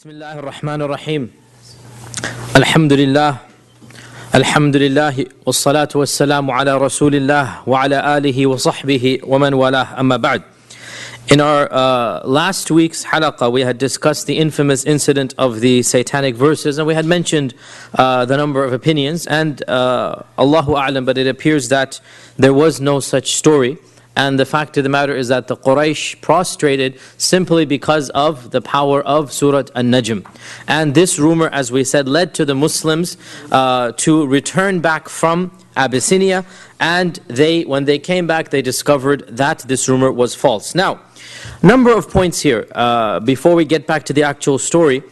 Bismillah ar-Rahman ar-Rahim. Alhamdulillah. Alhamdulillah. Wassalatu wassalamu ala Rasulillah wa ala alihi wa sahbihi wa man walah. Amma ba'd. In our last week's halaqah, we had discussed the infamous incident of the satanic verses, and we had mentioned the number of opinions, and Allahu A'lam, but it appears that there was no such story. And the fact of the matter is that the Quraysh prostrated simply because of the power of Surah An-Najm. And this rumor, as we said, led to the Muslims to return back from Abyssinia. And when they came back, they discovered that this rumor was false. Now, number of points here. Before we get back to the actual story,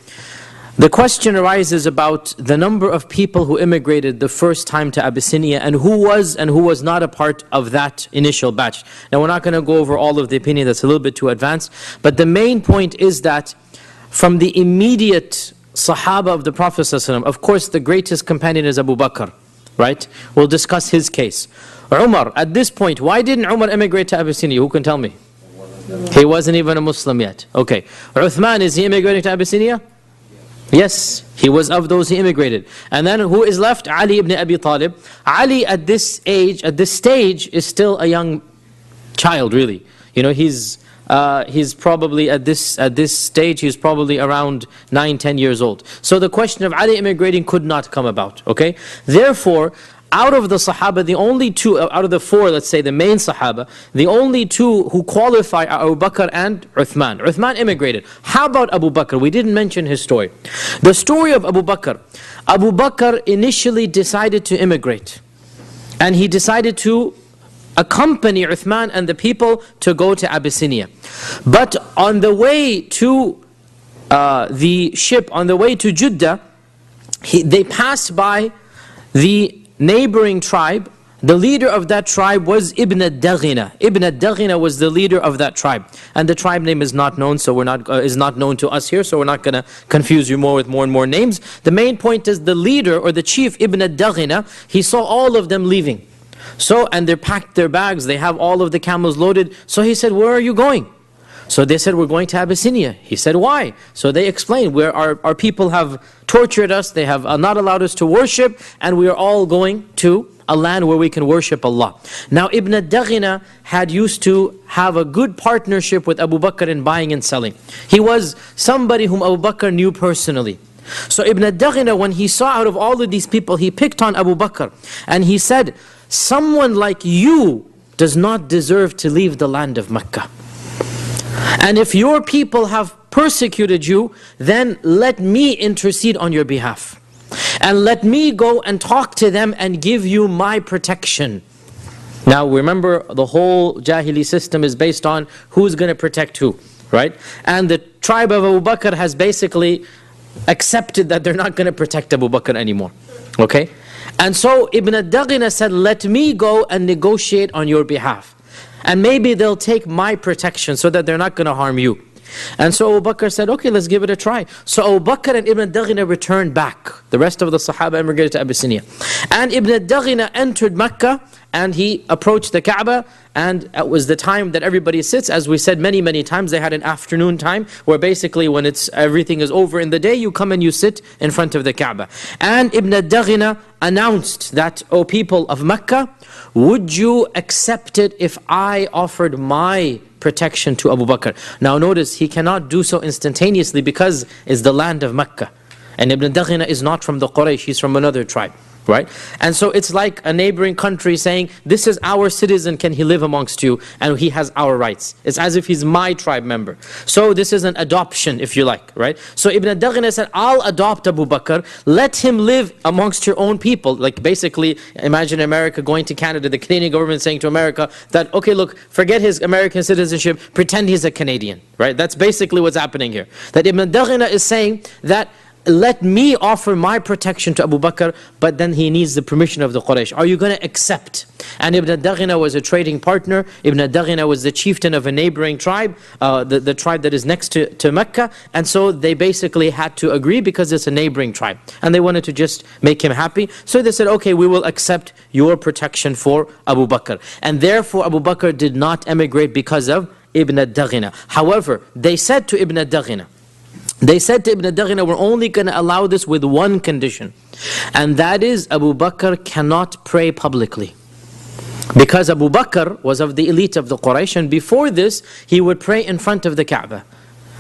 the question arises about the number of people who immigrated the first time to Abyssinia and who was not a part of that initial batch. Now, we're not going to go over all of the opinion, that's a little bit too advanced, but the main point is that from the immediate Sahaba of the Prophet ﷺ, of course the greatest companion is Abu Bakr, right? We'll discuss his case. Umar, at this point, why didn't Umar immigrate to Abyssinia? Who can tell me? He wasn't even a Muslim yet. Okay. Uthman, is he immigrating to Abyssinia? Yes, he was of those who immigrated. And then who is left? Ali ibn Abi Talib. Ali at this stage is still a young child, really. You know, he's probably at this stage, he's probably around 9-10 years old. So the question of Ali immigrating could not come about, okay? Therefore, out of the Sahaba, the only two, out of the four, let's say the main Sahaba, the only two who qualify are Abu Bakr and Uthman. Uthman immigrated. How about Abu Bakr? We didn't mention his story. The story of Abu Bakr. Abu Bakr initially decided to immigrate. And he decided to accompany Uthman and the people to go to Abyssinia. But on the way to the ship, on the way to Jeddah, they passed by the neighboring tribe. The leader of that tribe was Ibn ad-Daghina. Ibn ad-Daghina was the leader of that tribe. And the tribe name is not known, so is not known to us here, so we're not going to confuse you more with more and more names. The main point is the leader or the chief, Ibn ad-Daghina, he saw all of them leaving. So, and they packed their bags, they have all of the camels loaded. So he said, where are you going? So they said, we're going to Abyssinia. He said, why? So they explained, where our people have tortured us, they have not allowed us to worship, and we are all going to a land where we can worship Allah. Now Ibn ad-Daghina had used to have a good partnership with Abu Bakr in buying and selling. He was somebody whom Abu Bakr knew personally. So Ibn ad-Daghina, when he saw out of all of these people, he picked on Abu Bakr, and he said, someone like you does not deserve to leave the land of Mecca. And if your people have persecuted you, then let me intercede on your behalf. And let me go and talk to them and give you my protection. Now remember, the whole Jahili system is based on who's going to protect who, right? And the tribe of Abu Bakr has basically accepted that they're not going to protect Abu Bakr anymore, okay? And so Ibn ad-Daghina said, let me go and negotiate on your behalf. And maybe they'll take my protection so that they're not going to harm you. And so Abu Bakr said, okay, let's give it a try. So Abu Bakr and Ibn ad-Daghina returned back. The rest of the Sahaba immigrated to Abyssinia. And Ibn ad-Daghina entered Mecca, and he approached the Kaaba, and it was the time that everybody sits. As we said many, many times, they had an afternoon time, where basically when everything is over in the day, you come and you sit in front of the Kaaba. And Ibn ad-Daghina announced that, O people of Mecca, would you accept it if I offered my protection to Abu Bakr? Now notice, he cannot do so instantaneously because it's the land of Mecca. And Ibn Daghina is not from the Quraysh, he's from another tribe, right? And so it's like a neighboring country saying, this is our citizen, can he live amongst you? And he has our rights. It's as if he's my tribe member. So this is an adoption, if you like, right? So Ibn Daghina said, I'll adopt Abu Bakr, let him live amongst your own people. Like basically, imagine America going to Canada, the Canadian government saying to America that, okay, look, forget his American citizenship, pretend he's a Canadian, right? That's basically what's happening here. That Ibn Daghina is saying that, let me offer my protection to Abu Bakr, but then he needs the permission of the Quraysh. Are you going to accept? And Ibn ad-Daghina was a trading partner. Ibn ad-Daghina was the chieftain of a neighboring tribe, the tribe that is next to Mecca. And so they basically had to agree because it's a neighboring tribe. And they wanted to just make him happy. So they said, okay, we will accept your protection for Abu Bakr. And therefore Abu Bakr did not emigrate because of Ibn ad-Daghina. However, they said to Ibn ad-Daghina, They said to Ibn Daghina, we're only going to allow this with one condition. And that is Abu Bakr cannot pray publicly. Because Abu Bakr was of the elite of the Quraysh, and before this, he would pray in front of the Kaaba.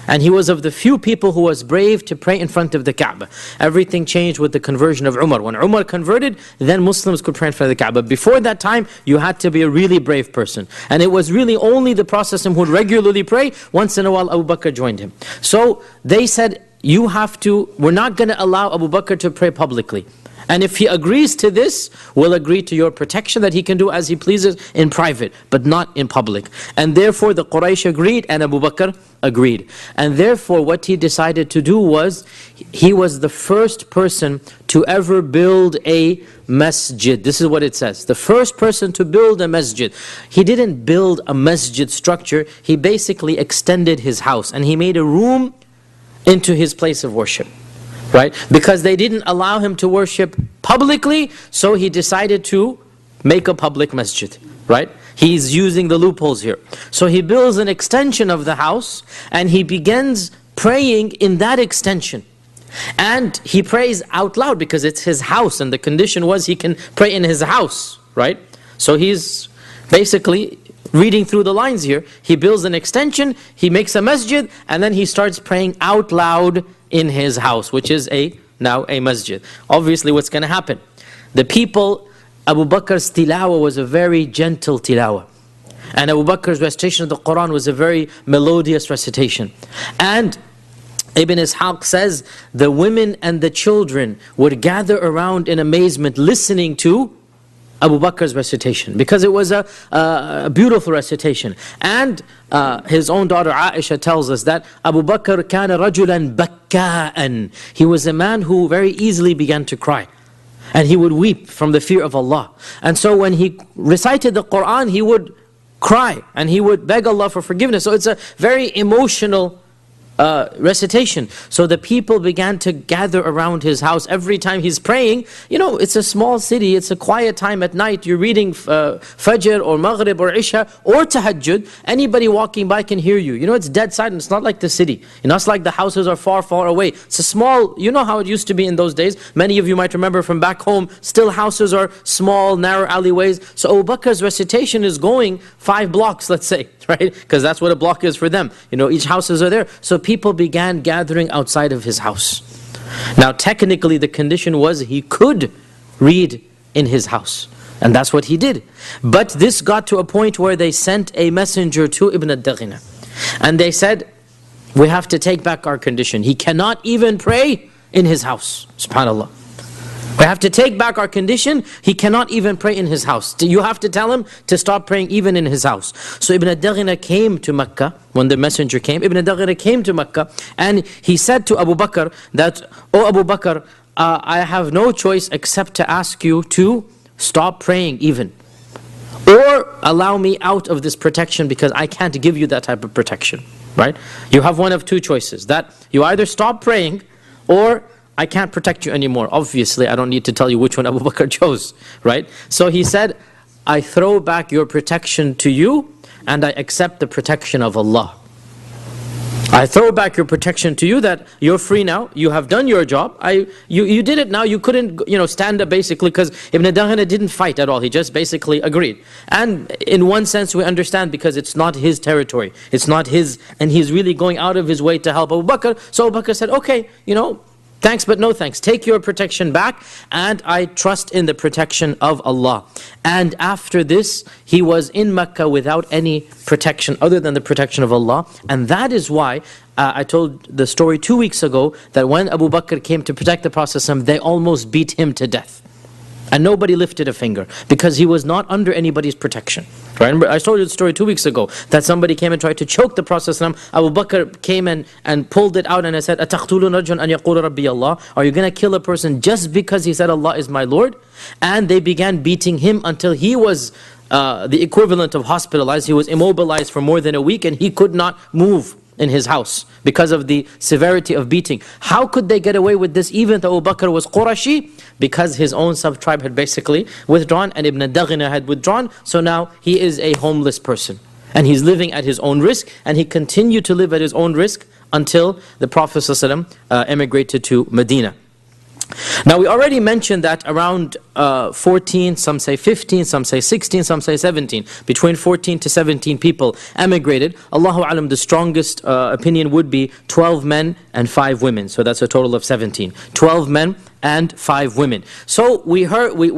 And he was of the few people who was brave to pray in front of the Kaaba. Everything changed with the conversion of Umar. When Umar converted, then Muslims could pray in front of the Kaaba. Before that time, you had to be a really brave person. And it was really only the Prophet who would regularly pray. Once in a while, Abu Bakr joined him. So they said, we're not going to allow Abu Bakr to pray publicly. And if he agrees to this, we'll agree to your protection that he can do as he pleases in private, but not in public. And therefore the Quraysh agreed and Abu Bakr agreed. And therefore what he decided to do was, he was the first person to ever build a masjid. This is what it says. The first person to build a masjid. He didn't build a masjid structure, he basically extended his house and he made a room into his place of worship. Right? Because they didn't allow him to worship publicly, so he decided to make a public masjid. Right? He's using the loopholes here. So he builds an extension of the house and he begins praying in that extension. And he prays out loud because it's his house, and the condition was he can pray in his house. Right? So he's basically reading through the lines here. He builds an extension, he makes a masjid, and then he starts praying out loud in his house, which is now a masjid. Obviously what's going to happen? The people, Abu Bakr's tilawa was a very gentle tilawa. And Abu Bakr's recitation of the Quran was a very melodious recitation. And Ibn Ishaq says, the women and the children would gather around in amazement listening to Abu Bakr's recitation, because it was a beautiful recitation. And his own daughter Aisha tells us that Abu Bakr kana rajulan bakka'an. He was a man who very easily began to cry. And he would weep from the fear of Allah. And so when he recited the Quran, he would cry and he would beg Allah for forgiveness. So it's a very emotional recitation. So the people began to gather around his house every time he's praying. You know, it's a small city, it's a quiet time at night. You're reading Fajr or Maghrib or Isha or Tahajjud. Anybody walking by can hear you. You know, it's dead silent. It's not like the city. You know, it's like the houses are far, far away. It's a small, you know how it used to be in those days. Many of you might remember from back home, still houses are small, narrow alleyways. So Abu Bakr's recitation is going 5 blocks, let's say, right? Because that's what a block is for them. You know, each houses are there. So people began gathering outside of his house. Now technically the condition was he could read in his house. And that's what he did. But this got to a point where they sent a messenger to Ibn Daghina. And they said, we have to take back our condition. He cannot even pray in his house. SubhanAllah. We have to take back our condition. He cannot even pray in his house. You have to tell him to stop praying even in his house. So Ibn Daghina came to Mecca. When the messenger came, Ibn Daghina came to Mecca, and he said to Abu Bakr that, "Oh Abu Bakr, I have no choice except to ask you to stop praying even, or allow me out of this protection, because I can't give you that type of protection." Right? You have one of two choices, that you either stop praying, or I can't protect you anymore. Obviously, I don't need to tell you which one Abu Bakr chose, right? So he said, I throw back your protection to you, and I accept the protection of Allah. I throw back your protection to you, that you're free now, you have done your job, you did it now, you couldn't stand up basically, because Ibn Daghina didn't fight at all, he just basically agreed. And in one sense we understand, because it's not his territory, it's not his, and he's really going out of his way to help Abu Bakr. So Abu Bakr said, okay, thanks but no thanks. Take your protection back, and I trust in the protection of Allah. And after this, he was in Mecca without any protection other than the protection of Allah. And that is why I told the story 2 weeks ago, that when Abu Bakr came to protect the Prophet, they almost beat him to death. And nobody lifted a finger, because he was not under anybody's protection. Right? Remember, I told you the story 2 weeks ago, that somebody came and tried to choke the Prophet. Abu Bakr came and pulled it out and said, أَتَقْتُلُونَ رَجُلًا أَنْ يَقُولَ رَبِّيَ اللَّهِ. Are you going to kill a person just because he said Allah is my Lord? And they began beating him until he was the equivalent of hospitalized. He was immobilized for more than a week, and he could not move in his house because of the severity of beating. How could they get away with this even though Abu Bakr was Qurashi? Because his own sub-tribe had basically withdrawn, and Ibn Daghina had withdrawn. So now he is a homeless person, and he's living at his own risk, and he continued to live at his own risk until the Prophet ﷺ emigrated to Medina. Now we already mentioned that around 14, some say 15, some say 16, some say 17, between 14 to 17 people emigrated. Allahu Alam, the strongest opinion would be 12 men and 5 women. So that's a total of 17. 12 men and 5 women. So we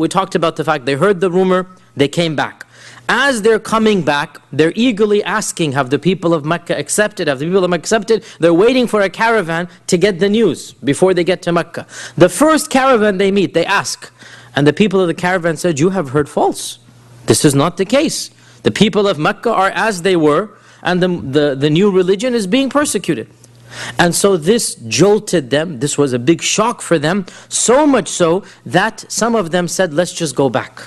talked about the fact they heard the rumor, they came back. As they're coming back, they're eagerly asking, have the people of Mecca accepted? Have the people of Mecca accepted? They're waiting for a caravan to get the news before they get to Mecca. The first caravan they meet, they ask. And the people of the caravan said, you have heard false. This is not the case. The people of Mecca are as they were, and the new religion is being persecuted. And so this jolted them. This was a big shock for them. So much so that some of them said, let's just go back.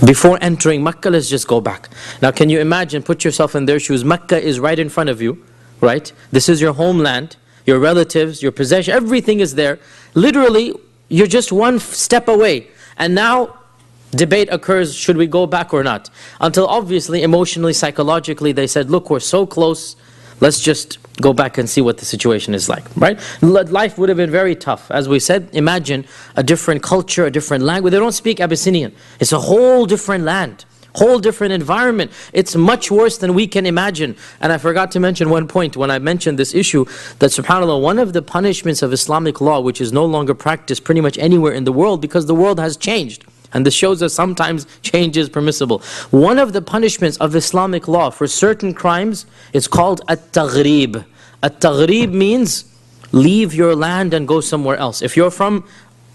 Before entering Mecca, let's just go back. Now can you imagine, put yourself in their shoes. Mecca is right in front of you, right? This is your homeland, your relatives, your possession, everything is there. Literally, you're just one step away. And now, debate occurs, should we go back or not? Until obviously, emotionally, psychologically, they said, look, we're so close, let's just go back and see what the situation is like, right? Life would have been very tough. As we said, imagine a different culture, a different language. They don't speak Abyssinian. It's a whole different land, whole different environment. It's much worse than we can imagine. And I forgot to mention one point when I mentioned this issue, that subhanAllah, one of the punishments of Islamic law, which is no longer practiced pretty much anywhere in the world because the world has changed. And this shows us sometimes change is permissible. One of the punishments of Islamic law for certain crimes is called at-taghrib. At-taghrib means leave your land and go somewhere else. If you're from,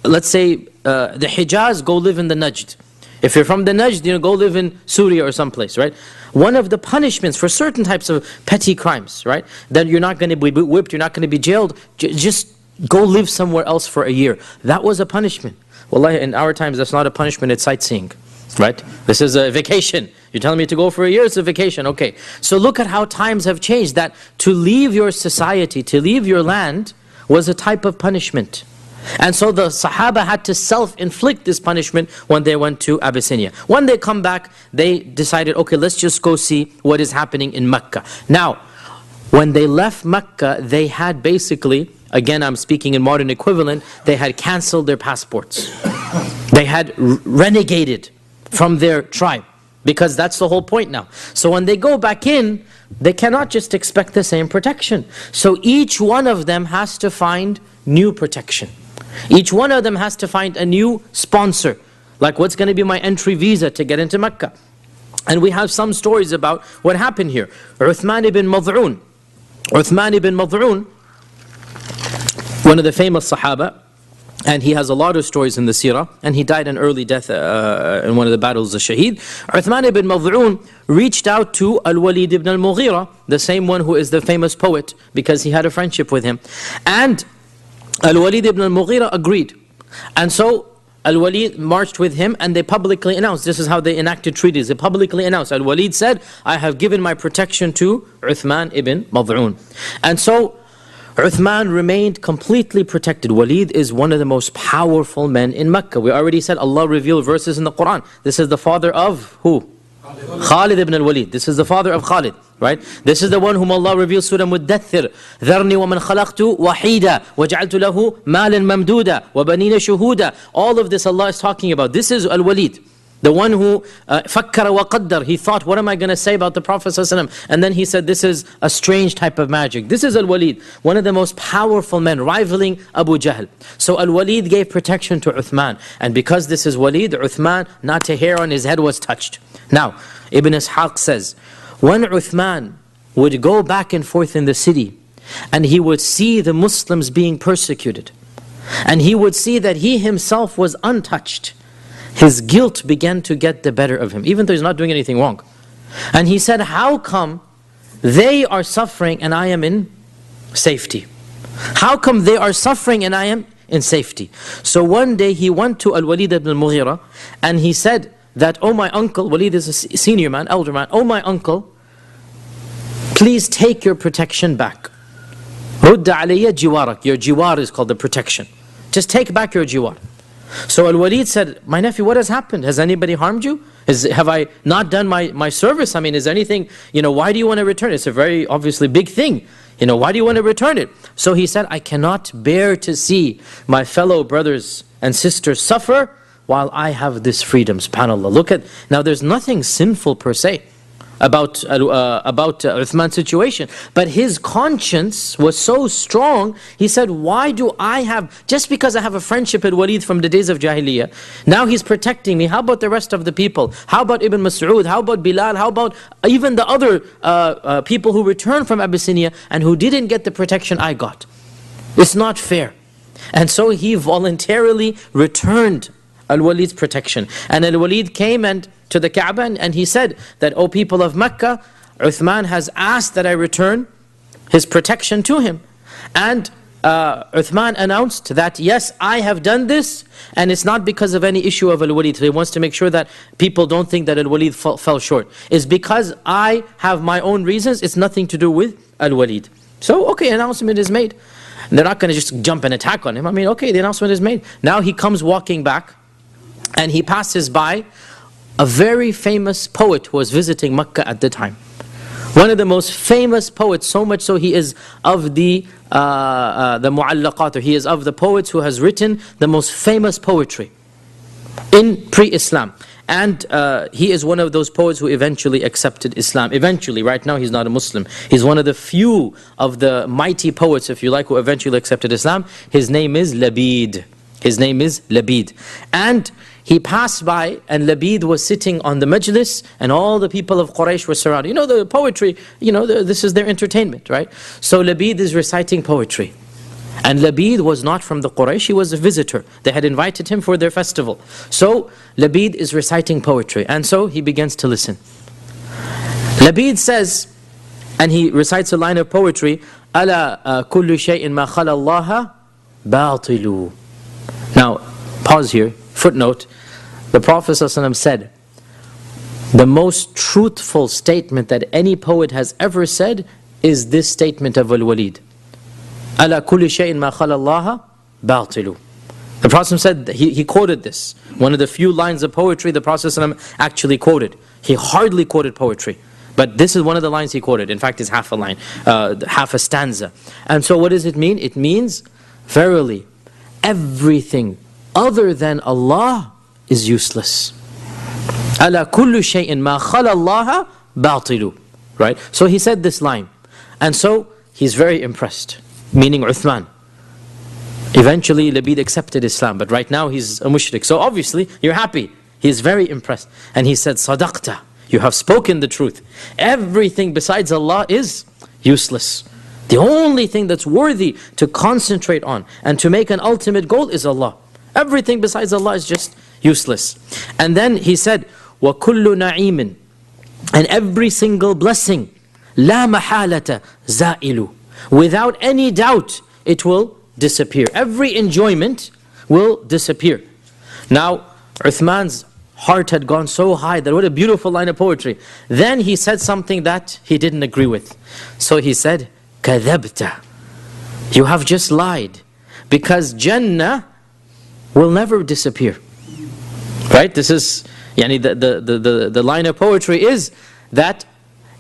let's say, the Hijaz, go live in the Najd. If you're from the Najd, go live in Syria or someplace, right? One of the punishments for certain types of petty crimes, right? That you're not going to be whipped, you're not going to be jailed, just go live somewhere else for a year. That was a punishment. Wallahi, in our times, that's not a punishment, it's sightseeing, right? This is a vacation. You're telling me to go for a year, it's a vacation, okay. So look at how times have changed, that to leave your society, to leave your land, was a type of punishment. And so the Sahaba had to self-inflict this punishment when they went to Abyssinia. When they come back, they decided, okay, let's just go see what is happening in Mecca. Now, when they left Mecca, they had basically, again I'm speaking in modern equivalent, they had cancelled their passports. They had renegated from their tribe, because that's the whole point now. So when they go back in, they cannot just expect the same protection. So each one of them has to find new protection. Each one of them has to find a new sponsor. Like, what's going to be my entry visa to get into Mecca? And we have some stories about what happened here. Uthman ibn Mad'un. Uthman ibn Mad'un, one of the famous Sahaba, and he has a lot of stories in the Seerah, and he died an early death in one of the battles of Shaheed. Uthman ibn Mad'un reached out to Al-Walid ibn al-Mughira, the same one who is the famous poet, because he had a friendship with him. And Al-Walid ibn al-Mughira agreed. And so Al-Walid marched with him, and they publicly announced, this is how they enacted treaties, they publicly announced, Al-Walid said, I have given my protection to Uthman ibn Mad'un. And so Uthman remained completely protected. Walid is one of the most powerful men in Mecca. We already said Allah revealed verses in the Quran. This is the father of who? Khalid ibn al-Walid. This is the father of Khalid, right? This is the one whom Allah reveals Surah Muddathir. ذَرْنِي وَمَنْ خَلَقْتُ وَحِيدًا وَجَعَلْتُ لَهُ مَالًا مَمْدُودًا وَبَنِينَ شُهُودًا. All of this Allah is talking about. This is Al-Walid. The one who فَكَّرَ وَقَدَّرَ. He thought, what am I going to say about the Prophet ﷺ? And then he said, this is a strange type of magic. This is Al-Walid, one of the most powerful men, rivaling Abu Jahl. So Al-Walid gave protection to Uthman. And because this is Walid, Uthman, not a hair on his head was touched. Now, Ibn Ishaq says, when Uthman would go back and forth in the city, and he would see the Muslims being persecuted, and he would see that he himself was untouched, his guilt began to get the better of him, even though he's not doing anything wrong. And he said, how come they are suffering and I am in safety? How come they are suffering and I am in safety? So one day he went to Al-Walid ibn al-Mughira, and he said that, oh my uncle, Walid is a senior man, elder man, oh my uncle, please take your protection back. Rudda alayya jiwarak. Your jiwar is called the protection. Just take back your jiwar. So Al-Walid said, my nephew, what has happened? Has anybody harmed you? Have I not done my service? I mean, is anything, why do you want to return it? It's a very obviously big thing. Why do you want to return it? So he said, I cannot bear to see my fellow brothers and sisters suffer while I have this freedom. SubhanAllah. Look at, now there's nothing sinful per se about Uthman's situation, but his conscience was so strong. He said, why do I have, just because I have a friendship with Walid from the days of Jahiliyyah, now he's protecting me. How about the rest of the people? How about Ibn Mas'ud? How about Bilal? How about even the other people who returned from Abyssinia and who didn't get the protection I got? It's not fair. And so he voluntarily returned Al-Walid's protection. And Al-Walid came to the Kaaba and he said that, O people of Mecca, Uthman has asked that I return his protection to him. And Uthman announced that, yes, I have done this, and it's not because of any issue of Al-Walid. So he wants to make sure that people don't think that Al-Walid fell short. It's because I have my own reasons, it's nothing to do with Al-Walid. So, okay, announcement is made. And they're not going to just jump and attack on him. I mean, okay, the announcement is made. Now he comes walking back, and he passes by a very famous poet who was visiting Mecca at the time. One of the most famous poets, so much so he is of the mu'allaqat, or he is of the poets who has written the most famous poetry in pre-Islam. And he is one of those poets who eventually accepted Islam. Eventually, right now he's not a Muslim. He's one of the few of the mighty poets, if you like, who eventually accepted Islam. His name is Labid. His name is Labid. And he passed by, and Labid was sitting on the majlis, and all the people of Quraysh were surrounded. The poetry, this is their entertainment, right? So Labid is reciting poetry. And Labid was not from the Quraysh, he was a visitor. They had invited him for their festival. So Labid is reciting poetry, and so he begins to listen. Labid says, and he recites a line of poetry, أَلَا كُلُّ شَيْءٍ مَا خَلَى اللَّهَ بَاطِلُ. Now, pause here, footnote. The Prophet ﷺ said, the most truthful statement that any poet has ever said is this statement of Al-Walid. أَلَا كُلِّ شَيْءٍ مَا خَلَى اللَّهَ بَاطِلُ. The Prophet said, he quoted this. One of the few lines of poetry the Prophet ﷺ actually quoted. He hardly quoted poetry. But this is one of the lines he quoted. In fact, it's half a line, half a stanza. And so what does it mean? It means, verily, everything other than Allah is useless. أَلَا كُلُّ شَيْءٍ مَا خَلَى اللَّهَ بَاطِلُ. Right? So he said this line. And so he's very impressed, meaning Uthman. Eventually Labid accepted Islam, but right now he's a mushrik. So obviously you're happy. He's very impressed. And he said, Sadaqta, you have spoken the truth. Everything besides Allah is useless. The only thing that's worthy to concentrate on and to make an ultimate goal is Allah. Everything besides Allah is just useless. And then he said, وَكُلُّ نَعِيمٍ, and every single blessing, لَا مَحَالَةَ زَائِلُ, without any doubt it will disappear. Every enjoyment will disappear. Now, Uthman's heart had gone so high that what a beautiful line of poetry. Then he said something that he didn't agree with. So he said, كَذَبْتَ, you have just lied, because Jannah will never disappear. Right? This is, the line of poetry is that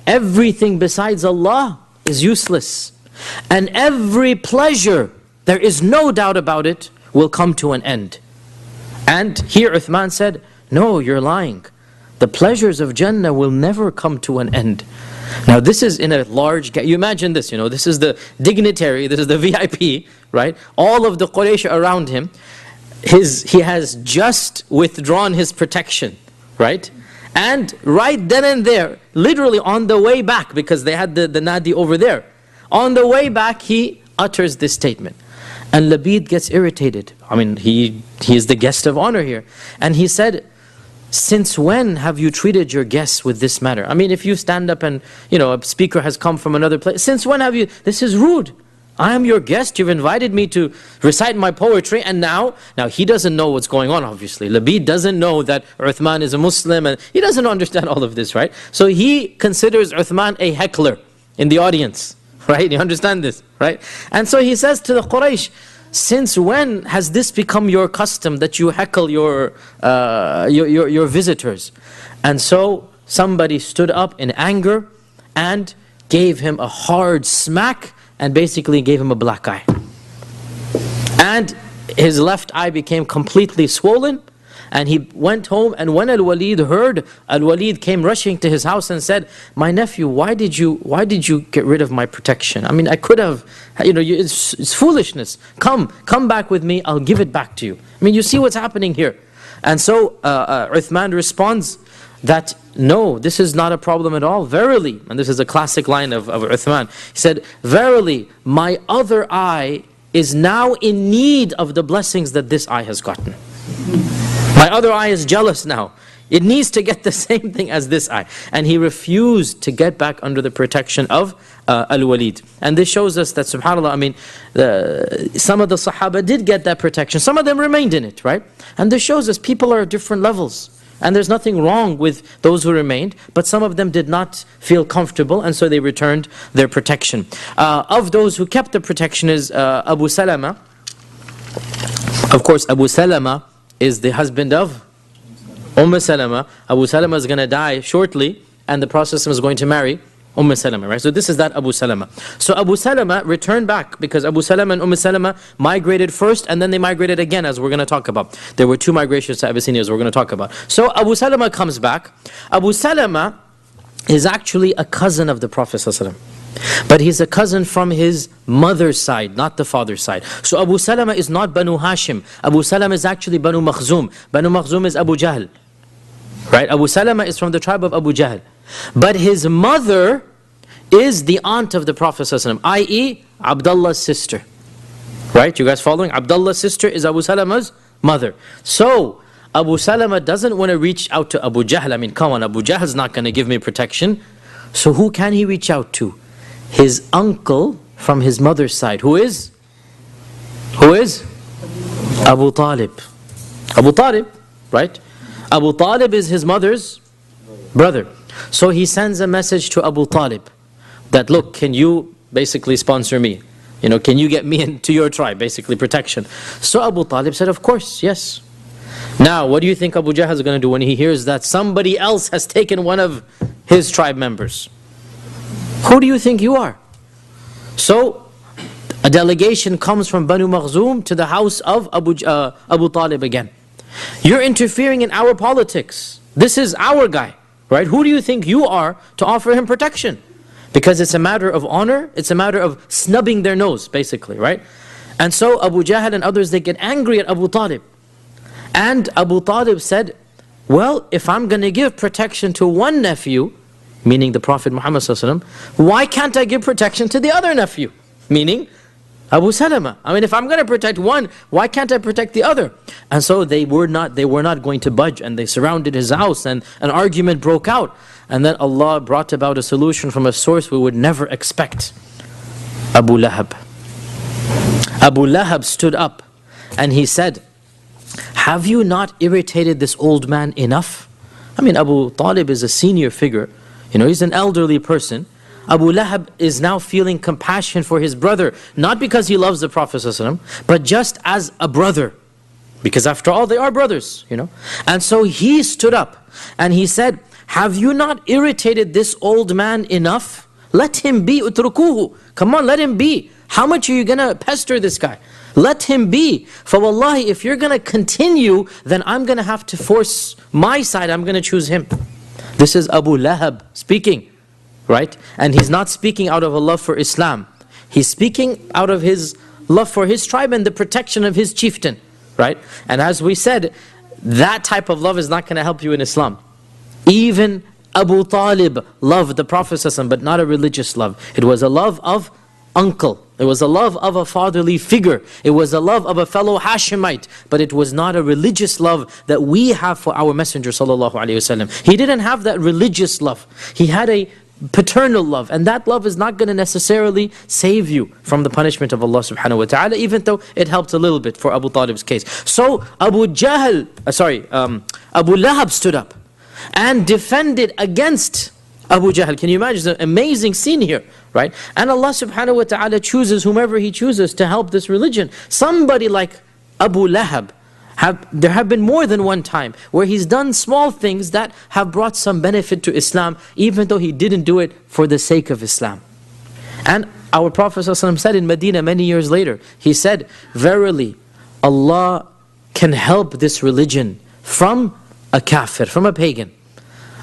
everything besides Allah is useless. And every pleasure, there is no doubt about it, will come to an end. And here Uthman said, no, you're lying. The pleasures of Jannah will never come to an end. Now this is in a large, you imagine this, this is the dignitary, this is the VIP, right? All of the Quraysh around him. He has just withdrawn his protection, right? And right then and there, literally on the way back, because they had the Nadi over there, on the way back he utters this statement. And Labid gets irritated. I mean, he is the guest of honor here. And he said, since when have you treated your guests with this manner? I mean, if you stand up and, a speaker has come from another place, since when have you, this is rude. I am your guest, you've invited me to recite my poetry, and now he doesn't know what's going on, obviously. Labid doesn't know that Uthman is a Muslim, and he doesn't understand all of this, right? So he considers Uthman a heckler in the audience, right? You understand this, right? And so he says to the Quraysh, since when has this become your custom that you heckle your visitors? And so somebody stood up in anger and gave him a hard smack and basically gave him a black eye. And his left eye became completely swollen. And he went home, and when Al-Walid heard, Al-Walid came rushing to his house and said, my nephew, why did you get rid of my protection? I mean, I could have, it's foolishness. Come back with me, I'll give it back to you. I mean, you see what's happening here. And so Uthman responds that, no, this is not a problem at all. Verily, and this is a classic line of Uthman, he said, verily, my other eye is now in need of the blessings that this eye has gotten. My other eye is jealous now. It needs to get the same thing as this eye. And he refused to get back under the protection of Al-Walid. And this shows us that, subhanAllah, I mean, some of the Sahaba did get that protection. Some of them remained in it, right? And this shows us people are at different levels. And there's nothing wrong with those who remained, but some of them did not feel comfortable, and so they returned their protection. Of those who kept the protection is Abu Salama. Of course, Abu Salama is the husband of Salama. Abu Salama is going to die shortly, and the Prophet is going to marry Salama, right? So this is that Abu Salama. So Abu Salama returned back, because Abu Salama and Salama migrated first, and then they migrated again, as we're going to talk about. There were two migrations to Abyssinia, as we're going to talk about. So Abu Salama comes back. Abu Salama is actually a cousin of the Prophet ﷺ. But he's a cousin from his mother's side, not the father's side. So Abu Salama is not Banu Hashim. Abu Salama is actually Banu Makhzum. Banu Makhzum is Abu Jahl. Right? Abu Salama is from the tribe of Abu Jahl. But his mother is the aunt of the Prophet ﷺ, i.e. Abdullah's sister. Right? You guys following? Abdullah's sister is Abu Salama's mother. So Abu Salama doesn't want to reach out to Abu Jahl. I mean, come on, Abu Jahl's not going to give me protection. So who can he reach out to? His uncle from his mother's side. Who is? Abu Talib. Abu Talib, right? Abu Talib is his mother's brother. So he sends a message to Abu Talib that, look, can you basically sponsor me? Can you get me into your tribe? Basically protection. So Abu Talib said, of course, yes. Now, what do you think Abu Jahl is going to do when he hears that somebody else has taken one of his tribe members? Who do you think you are? So, a delegation comes from Banu Makhzum to the house of Abu Talib again. You're interfering in our politics. This is our guy, right? Who do you think you are to offer him protection? Because it's a matter of honor, it's a matter of snubbing their nose, basically, right? And so Abu Jahl and others, they get angry at Abu Talib. And Abu Talib said, well, if I'm going to give protection to one nephew, meaning the Prophet Muhammad ﷺ, why can't I give protection to the other nephew? Meaning Abu Salama. I mean, if I'm going to protect one, why can't I protect the other? And so they were not going to budge, and they surrounded his house, and an argument broke out. And then Allah brought about a solution from a source we would never expect. Abu Lahab. Abu Lahab stood up and he said, have you not irritated this old man enough? I mean, Abu Talib is a senior figure. He's an elderly person. Abu Lahab is now feeling compassion for his brother, not because he loves the Prophet ﷺ, but just as a brother. Because after all, they are brothers, And so he stood up and he said, have you not irritated this old man enough? Let him be, utrukuhu. Come on, let him be. How much are you going to pester this guy? Let him be. For wallahi, if you're going to continue, then I'm going to have to force my side. I'm going to choose him. This is Abu Lahab speaking, right? And he's not speaking out of a love for Islam. He's speaking out of his love for his tribe and the protection of his chieftain, right? And as we said, that type of love is not going to help you in Islam. Even Abu Talib loved the Prophet ﷺ, but not a religious love. It was a love of uncle. It was a love of a fatherly figure. It was a love of a fellow Hashemite. But it was not a religious love that we have for our Messenger ﷺ. He didn't have that religious love. He had a paternal love. And that love is not going to necessarily save you from the punishment of Allah subhanahu wa ta'ala, even though it helped a little bit for Abu Talib's case. So Abu Lahab stood up and defended against Abu Jahl. Can you imagine? It's an amazing scene here, right? And Allah subhanahu wa ta'ala chooses whomever He chooses to help this religion. Somebody like Abu Lahab, there have been more than one time where he's done small things that have brought some benefit to Islam, even though he didn't do it for the sake of Islam. And our Prophet ﷺ said in Medina many years later, he said, verily, Allah can help this religion from a kafir, from a pagan.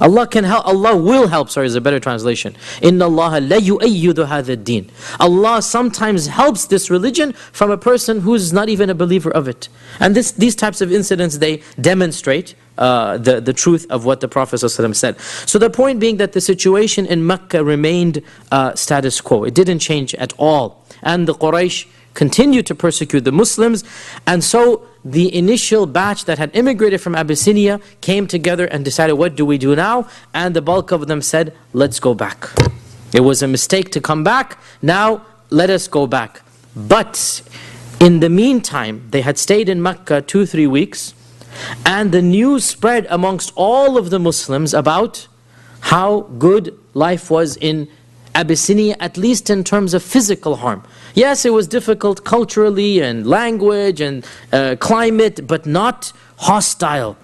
Allah can help, Allah will help, sorry, is a better translation. Inna Allah la yu'ayyidu hadha ad-din. Allah sometimes helps this religion from a person who's not even a believer of it. And these types of incidents, they demonstrate the truth of what the Prophet ﷺ said. So the point being that the situation in Mecca remained status quo. It didn't change at all. And the Quraysh continued to persecute the Muslims. And so the initial batch that had immigrated from Abyssinia came together and decided, what do we do now? And the bulk of them said, let's go back. It was a mistake to come back. Now let us go back. But in the meantime, they had stayed in Mecca 2-3 weeks. And the news spread amongst all of the Muslims about how good life was in Abyssinia, at least in terms of physical harm. Yes, it was difficult culturally and language and climate, but not hostile.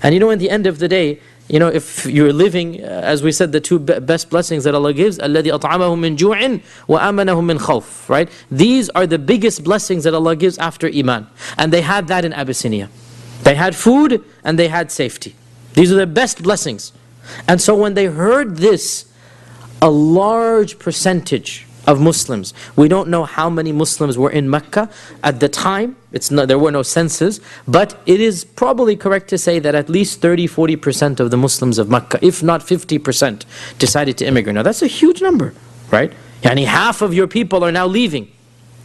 And in the end of the day, if you're living, as we said, the two best blessings that Allah gives, الَّذِي أَطْعَمَهُم مِّن جُوعٍ وَآمَنَهُم مِّن خَوْفٍ, right? These are the biggest blessings that Allah gives after Iman. And they had that in Abyssinia. They had food and they had safety. These are the best blessings. And so when they heard this, a large percentage of Muslims, we don't know how many Muslims were in Mecca at the time, there were no census, but it is probably correct to say that at least 30-40% of the Muslims of Mecca, if not 50%, decided to immigrate. Now that's a huge number, right? Yani half of your people are now leaving.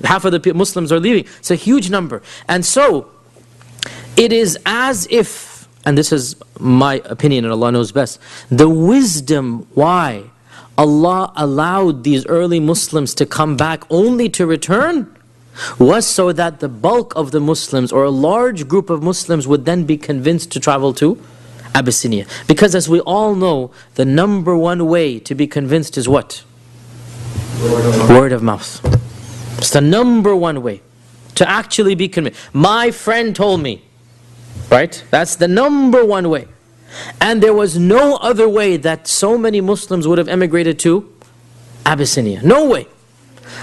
Half of the Muslims are leaving. It's a huge number. And so, it is as if, and this is my opinion and Allah knows best, the wisdom why Allah allowed these early Muslims to come back only to return was so that the bulk of the Muslims, or a large group of Muslims, would then be convinced to travel to Abyssinia. Because as we all know, the number one way to be convinced is what? Word of mouth. It's the number one way to actually be convinced. My friend told me, right? That's the number one way. And there was no other way that so many Muslims would have emigrated to Abyssinia. No way.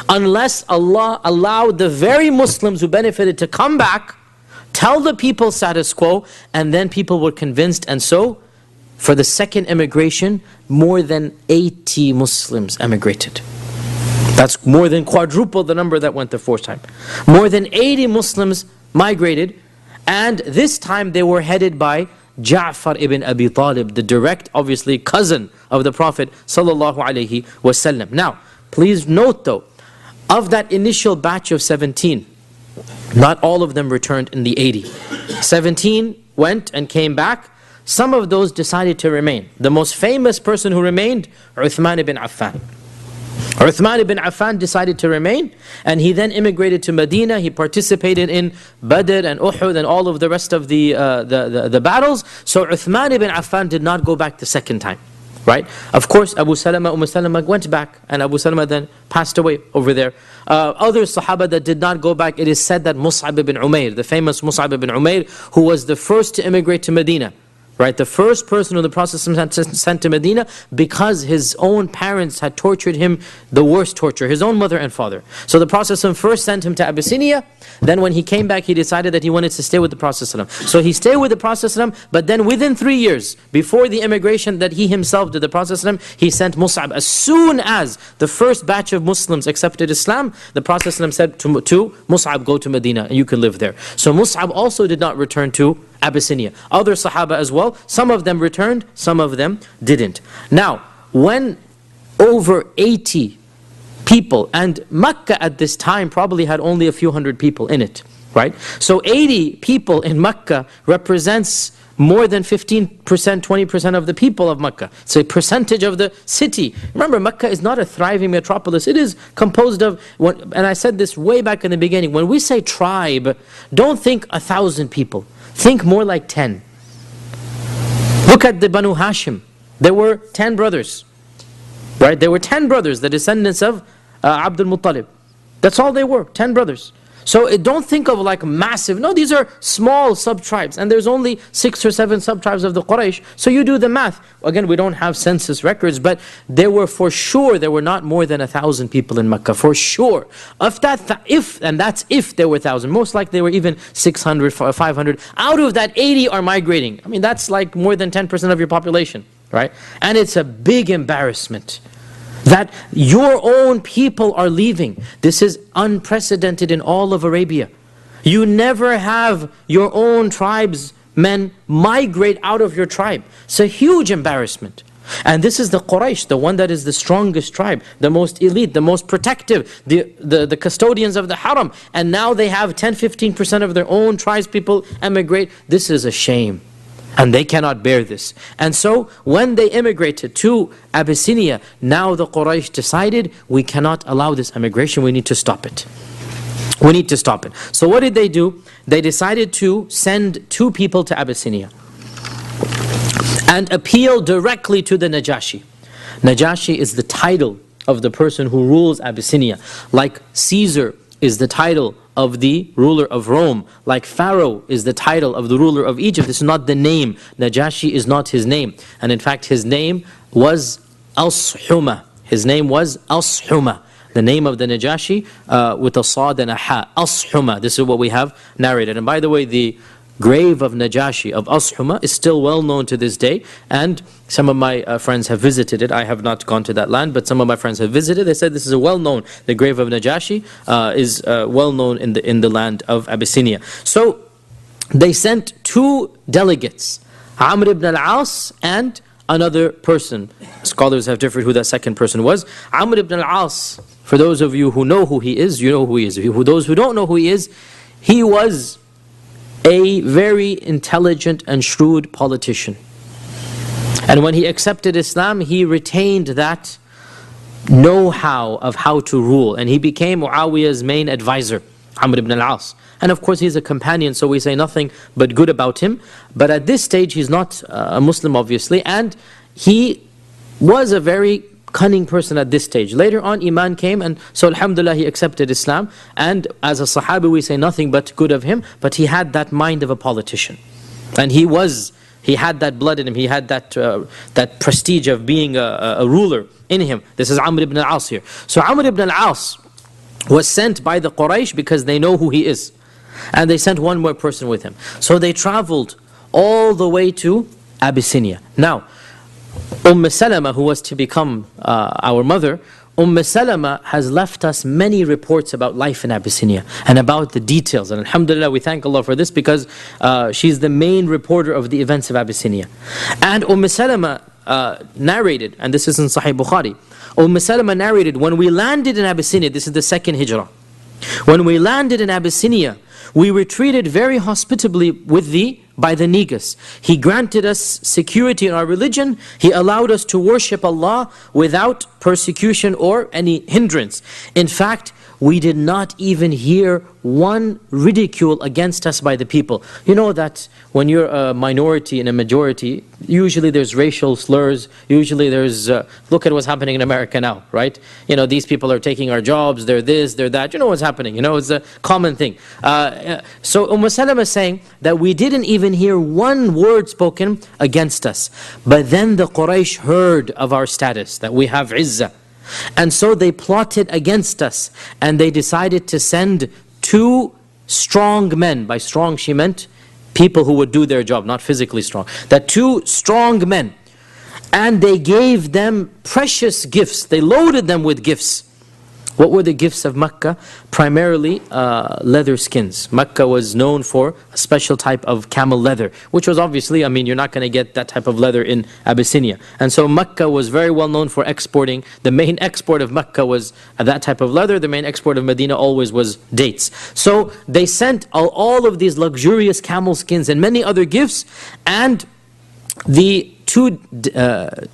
Unless Allah allowed the very Muslims who benefited to come back, tell the people status quo, and then people were convinced. And so, for the second emigration, more than 80 Muslims emigrated. That's more than quadruple the number that went the first time. More than 80 Muslims migrated, and this time they were headed by Ja'far ibn Abi Talib, the direct, obviously, cousin of the Prophet sallallahu alaihi wasallam. Now, please note though, of that initial batch of 17, not all of them returned in the 80. 17 went and came back. Some of those decided to remain. The most famous person who remained, Uthman ibn Affan. Uthman ibn Affan decided to remain, and he then immigrated to Medina. He participated in Badr and Uhud and all of the rest of the battles. So Uthman ibn Affan did not go back the second time, right? Of course, Abu Salama, Salama went back, and Abu Salama then passed away over there. Other Sahaba that did not go back, it is said that Mus'ab ibn Umair, the famous Mus'ab ibn Umair, who was the first to immigrate to Medina, right, the first person who the Prophet sent to Medina, because his own parents had tortured him the worst torture, his own mother and father. So the Prophet first sent him to Abyssinia. Then when he came back, he decided that he wanted to stay with the Prophet. So he stayed with the Prophet, but then within 3 years, before the immigration that he himself did, the Prophet, he sent Mus'ab. As soon as the first batch of Muslims accepted Islam, the Prophet said to Mus'ab, go to Medina and you can live there. So Mus'ab also did not return to Abyssinia. Other Sahaba as well, some of them returned, some of them didn't. Now, when over 80 people, and Mecca at this time probably had only a few hundred people in it, right? So 80 people in Mecca represents more than 15%, 20% of the people of Mecca. It's a percentage of the city. Remember, Mecca is not a thriving metropolis. It is composed of, and I said this way back in the beginning, when we say tribe, don't think 1,000 people. Think more like 10. Look at the Banu Hashim. There were 10 brothers. Right? There were 10 brothers, the descendants of Abdul Muttalib. That's all they were, 10 brothers. So don't think of like massive, no, these are small sub-tribes, and there's only 6 or 7 sub-tribes of the Quraysh. So you do the math. Again, we don't have census records, but there were for sure, there were not more than 1,000 people in Mecca, for sure. And that's if there were 1,000, most likely there were even 600, 500. Out of that, 80 are migrating. I mean, that's like more than 10% of your population, right? And it's a big embarrassment that your own people are leaving. This is unprecedented in all of Arabia. You never have your own tribesmen migrate out of your tribe. It's a huge embarrassment. And this is the Quraysh, the one that is the strongest tribe, the most elite, the most protective, the custodians of the Haram. And now they have 10-15% of their own tribes people emigrate. This is a shame. And they cannot bear this. And so when they immigrated to Abyssinia, now the Quraysh decided, we cannot allow this immigration, we need to stop it. We need to stop it. So what did they do? They decided to send 2 people to Abyssinia and appeal directly to the Najashi. Najashi is the title of the person who rules Abyssinia. Like Caesar is the title of the ruler of Rome, like Pharaoh is the title of the ruler of Egypt. This is not the name. Najashi is not his name. And in fact, his name was Ashuma. His name was Ashuma. The name of the Najashi with a Sad and a Ha. Ashuma. This is what we have narrated. And by the way, the grave of Najashi, of Ashuma, is still well known to this day. And some of my friends have visited it. I have not gone to that land, but some of my friends have visited. They said this is a well known, the grave of Najashi is well known in the land of Abyssinia. So they sent 2 delegates, Amr ibn al-As and another person. Scholars have differed who that second person was. Amr ibn al-As, for those of you who know who he is, you know who he is. Those who don't know who he was a very intelligent and shrewd politician. And when he accepted Islam, he retained that know-how of how to rule. And he became Muawiyah's main advisor, Amr ibn al-As. And of course he's a companion, so we say nothing but good about him. But at this stage he's not a Muslim, obviously. And he was a very cunning person at this stage. Later on, Iman came, and so alhamdulillah, he accepted Islam. And as a Sahabi, we say nothing but good of him, but he had that mind of a politician. And he had that blood in him, he had that prestige of being a ruler in him. This is Amr ibn al-As here. So Amr ibn al-As was sent by the Quraysh because they know who he is. And they sent one more person with him. So they traveled all the way to Abyssinia. Now, Salama, who was to become our mother, Salama has left us many reports about life in Abyssinia and about the details. And alhamdulillah, we thank Allah for this because she's the main reporter of the events of Abyssinia. And Salama narrated, and this is in Sahih Bukhari, Salama narrated, when we landed in Abyssinia, this is the second hijrah, when we landed in Abyssinia, we were treated very hospitably by the Negus. He granted us security in our religion. He allowed us to worship Allah without persecution or any hindrance. In fact, we did not even hear one ridicule against us by the people. You know that when you're a minority in a majority, usually there's racial slurs, usually there's, look at what's happening in America now, right? You know, these people are taking our jobs, they're this, they're that, you know what's happening, you know, it's a common thing. So Salama is saying that we didn't even hear one word spoken against us. But then the Quraysh heard of our status, that we have izzah. And so they plotted against us, and they decided to send 2 strong men. By strong she meant people who would do their job, not physically strong. That 2 strong men. And they gave them precious gifts. They loaded them with gifts. What were the gifts of Mecca? Primarily leather skins. Mecca was known for a special type of camel leather, which was obviously, I mean, you're not going to get that type of leather in Abyssinia. And so Mecca was very well known for exporting. The main export of Mecca was that type of leather. The main export of Medina always was dates. So they sent all of these luxurious camel skins and many other gifts, and the 2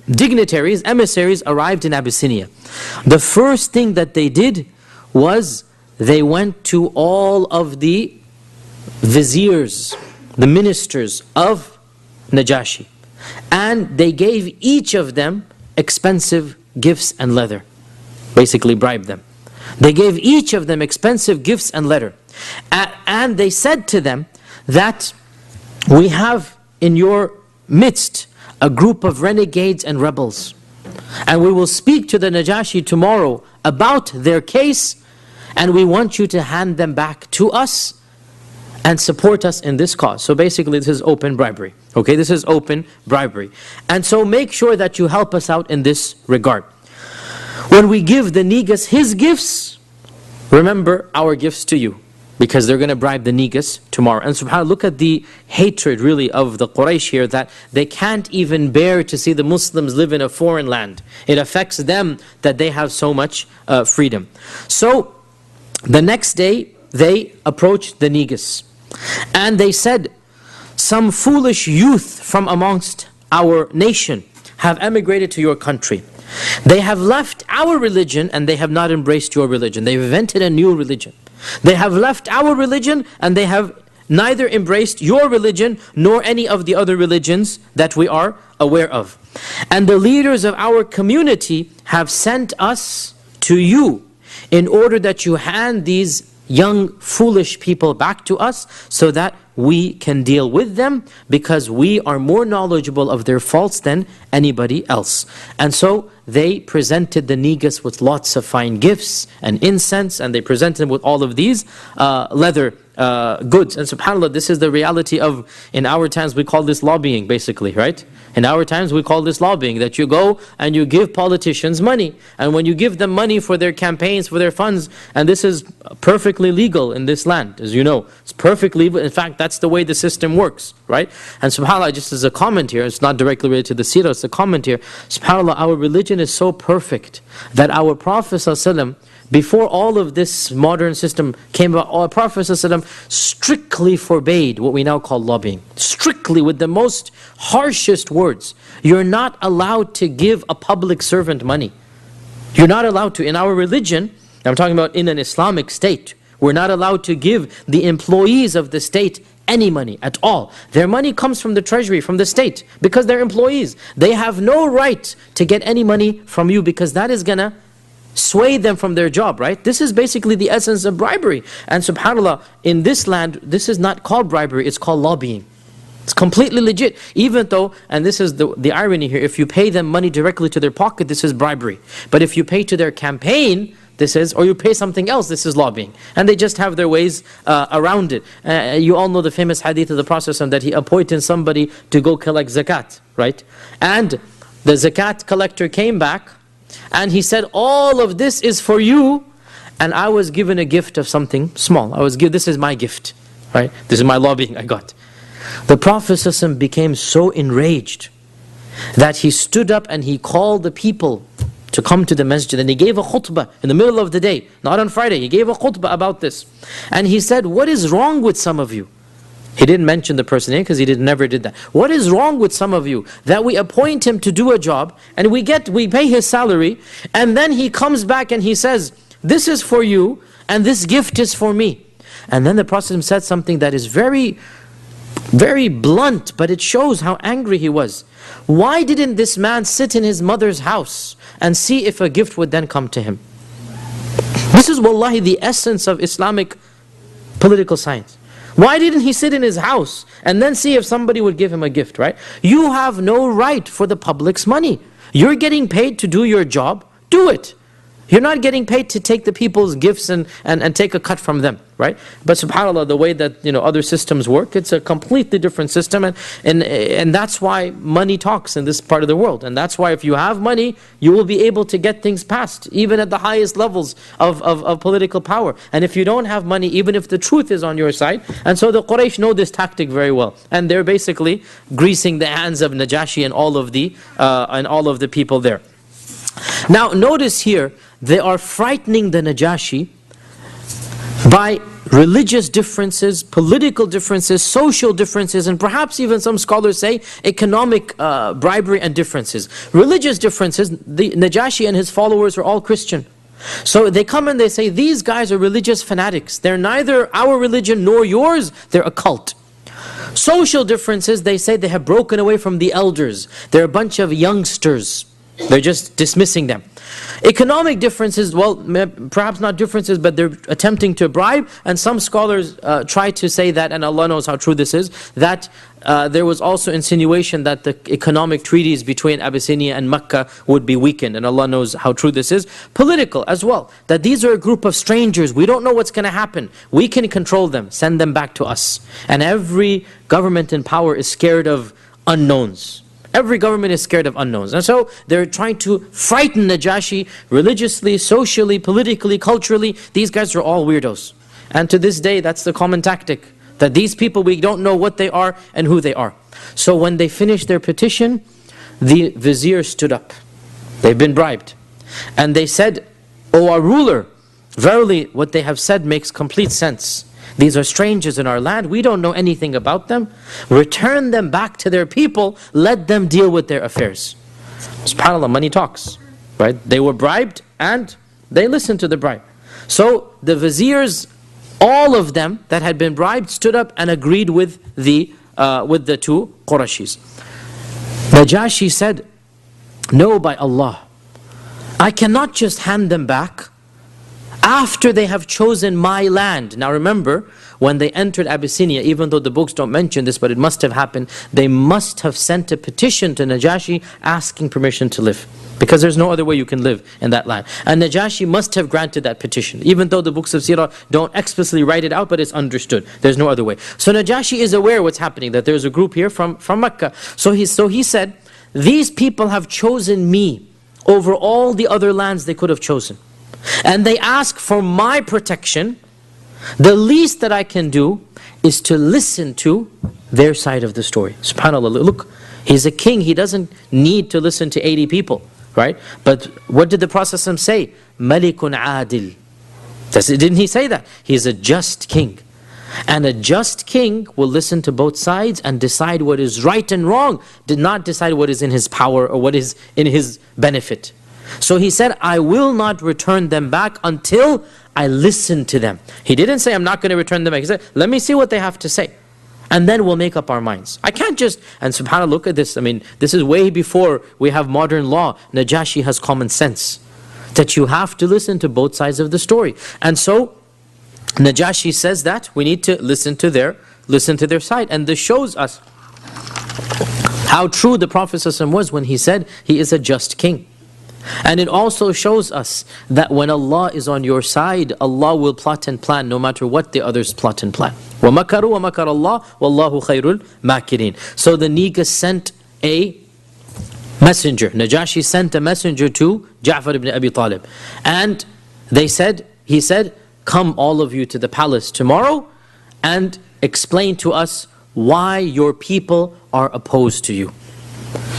dignitaries, emissaries, arrived in Abyssinia. The first thing that they did was they went to all of the viziers, the ministers of Najashi, and they gave each of them expensive gifts and leather. Basically bribed them. They gave each of them expensive gifts and leather. And they said to them that we have in your midst a group of renegades and rebels. And we will speak to the Najashi tomorrow about their case, and we want you to hand them back to us and support us in this cause. So basically this is open bribery. Okay, this is open bribery. And so make sure that you help us out in this regard. When we give the Negus his gifts, remember our gifts to you, because they're going to bribe the Negus tomorrow. And subhanAllah, look at the hatred really of the Quraysh here, that they can't even bear to see the Muslims live in a foreign land. It affects them that they have so much freedom. So the next day they approached the Negus and they said, some foolish youth from amongst our nation have emigrated to your country. They have left our religion and they have not embraced your religion. They've invented a new religion. They have left our religion and they have neither embraced your religion nor any of the other religions that we are aware of. And the leaders of our community have sent us to you in order that you hand these young foolish people back to us so that we can deal with them, because we are more knowledgeable of their faults than anybody else. And so they presented the Negus with lots of fine gifts and incense, and they presented him with all of these leather goods. And subhanAllah, this is the reality of, in our times we call this lobbying basically, right? In our times we call this lobbying, that you go and you give politicians money. And when you give them money for their campaigns, for their funds, and this is perfectly legal in this land, as you know. It's perfectly legal. In fact, that's the way the system works, right? And subhanAllah, just as a comment here, it's not directly related to the seerah, it's a comment here. SubhanAllah, our religion is so perfect that our Prophet ﷺ, before all of this modern system came about, our Prophet ﷺ strictly forbade what we now call lobbying. Strictly, with the most harshest words. You're not allowed to give a public servant money. You're not allowed to. In our religion, I'm talking about in an Islamic state, we're not allowed to give the employees of the state any money at all. Their money comes from the treasury, from the state, because they're employees. They have no right to get any money from you, because that is going to sway them from their job, right? This is basically the essence of bribery. And subhanAllah, in this land, this is not called bribery, it's called lobbying. It's completely legit. Even though, and this is the irony here, if you pay them money directly to their pocket, this is bribery. But if you pay to their campaign, this is, or you pay something else, this is lobbying. And they just have their ways around it. You all know the famous hadith of the Prophet that he appointed somebody to go collect zakat, right? And the zakat collector came back and he said, all of this is for you, and I was given a gift of something small. This is my gift, right? This is my lobbying I got. The Prophet ﷺ became so enraged that he stood up and he called the people to come to the masjid, and he gave a khutbah in the middle of the day, not on Friday. He gave a khutbah about this. And he said, what is wrong with some of you? He didn't mention the person because he never did that. What is wrong with some of you that we appoint him to do a job and we pay his salary, and then he comes back and he says, this is for you and this gift is for me. And then the Prophet said something that is very, very blunt, but it shows how angry he was. Why didn't this man sit in his mother's house and see if a gift would then come to him? This is wallahi the essence of Islamic political science. Why didn't he sit in his house and then see if somebody would give him a gift, right? You have no right for the public's money. You're getting paid to do your job, do it. You're not getting paid to take the people's gifts and take a cut from them, right? But subhanAllah, the way that other systems work, it's a completely different system, and that's why money talks in this part of the world. And that's why if you have money, you will be able to get things passed, even at the highest levels of political power. And if you don't have money, even if the truth is on your side, and so the Quraysh know this tactic very well, and they're basically greasing the hands of Najashi and all of the people there. Now notice here, they are frightening the Najashi by religious differences, political differences, social differences, and perhaps even some scholars say economic bribery and differences. Religious differences, the Najashi and his followers are all Christian. So they come and they say, these guys are religious fanatics. They're neither our religion nor yours, they're a cult. Social differences, they say they have broken away from the elders. They're a bunch of youngsters. They're just dismissing them. Economic differences, well, perhaps not differences, but they're attempting to bribe. And some scholars try to say that, and Allah knows how true this is, that there was also insinuation that the economic treaties between Abyssinia and Mecca would be weakened. And Allah knows how true this is. Political as well, that these are a group of strangers. We don't know what's going to happen. We can control them, send them back to us. And every government in power is scared of unknowns. Every government is scared of unknowns. And so they're trying to frighten Najashi religiously, socially, politically, culturally. These guys are all weirdos. And to this day, that's the common tactic. That these people, we don't know what they are and who they are. So when they finished their petition, the vizier stood up. They've been bribed. And they said, "O our ruler, verily what they have said makes complete sense. These are strangers in our land. We don't know anything about them. Return them back to their people. Let them deal with their affairs." SubhanAllah, money talks. Right? They were bribed and they listened to the bribe. So the viziers, all of them that had been bribed, stood up and agreed with the two Qurashis. Najashi said, "No, by Allah, I cannot just hand them back after they have chosen my land." Now remember, when they entered Abyssinia, even though the books don't mention this, but it must have happened, they must have sent a petition to Najashi asking permission to live. Because there's no other way you can live in that land. And Najashi must have granted that petition, even though the books of Seerah don't explicitly write it out, but it's understood. There's no other way. So Najashi is aware what's happening, that there's a group here from Mecca. So he said, "These people have chosen me over all the other lands they could have chosen. And they ask for my protection. The least that I can do is to listen to their side of the story." SubhanAllah, look, he's a king. He doesn't need to listen to 80 people, right? But what did the Prophet say? Malikun adil. Didn't he say that? He's a just king. And a just king will listen to both sides and decide what is right and wrong. Did not decide what is in his power or what is in his benefit. So he said, "I will not return them back until I listen to them." He didn't say, "I'm not going to return them back." He said, "Let me see what they have to say. And then we'll make up our minds." I can't just, and subhanAllah, look at this. I mean, this is way before we have modern law. Najashi has common sense. That you have to listen to both sides of the story. And so, Najashi says that we need to listen to their side. And this shows us how true the Prophet ﷺ was when he said he is a just king. And it also shows us that when Allah is on your side, Allah will plot and plan no matter what the others plot and plan. وَمَكَرُوا وَمَكَرَ اللَّهُ وَاللَّهُ خَيْرُ الْمَاكِرِينَ. So the Negus sent a messenger. Najashi sent a messenger to Ja'far ibn Abi Talib. And he said, "Come all of you to the palace tomorrow and explain to us why your people are opposed to you."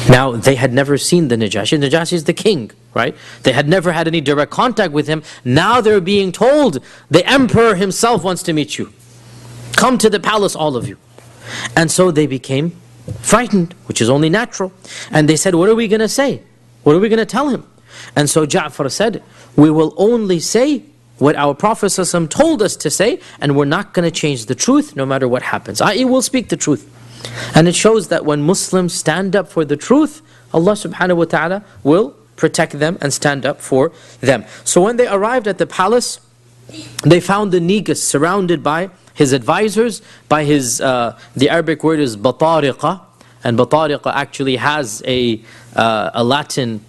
Now, they had never seen the Najashi. Najashi is the king, right? They had never had any direct contact with him. Now they're being told, the emperor himself wants to meet you. Come to the palace, all of you. And so they became frightened, which is only natural. And they said, "What are we going to say? What are we going to tell him?" And so Ja'far said, "We will only say what our Prophet ﷺ told us to say, and we're not going to change the truth no matter what happens. I.e., we'll speak the truth." And it shows that when Muslims stand up for the truth, Allah subhanahu wa ta'ala will protect them and stand up for them. So when they arrived at the palace, they found the Negus surrounded by his advisors, by his, the Arabic word is batariqa, and batariqa actually has a Latin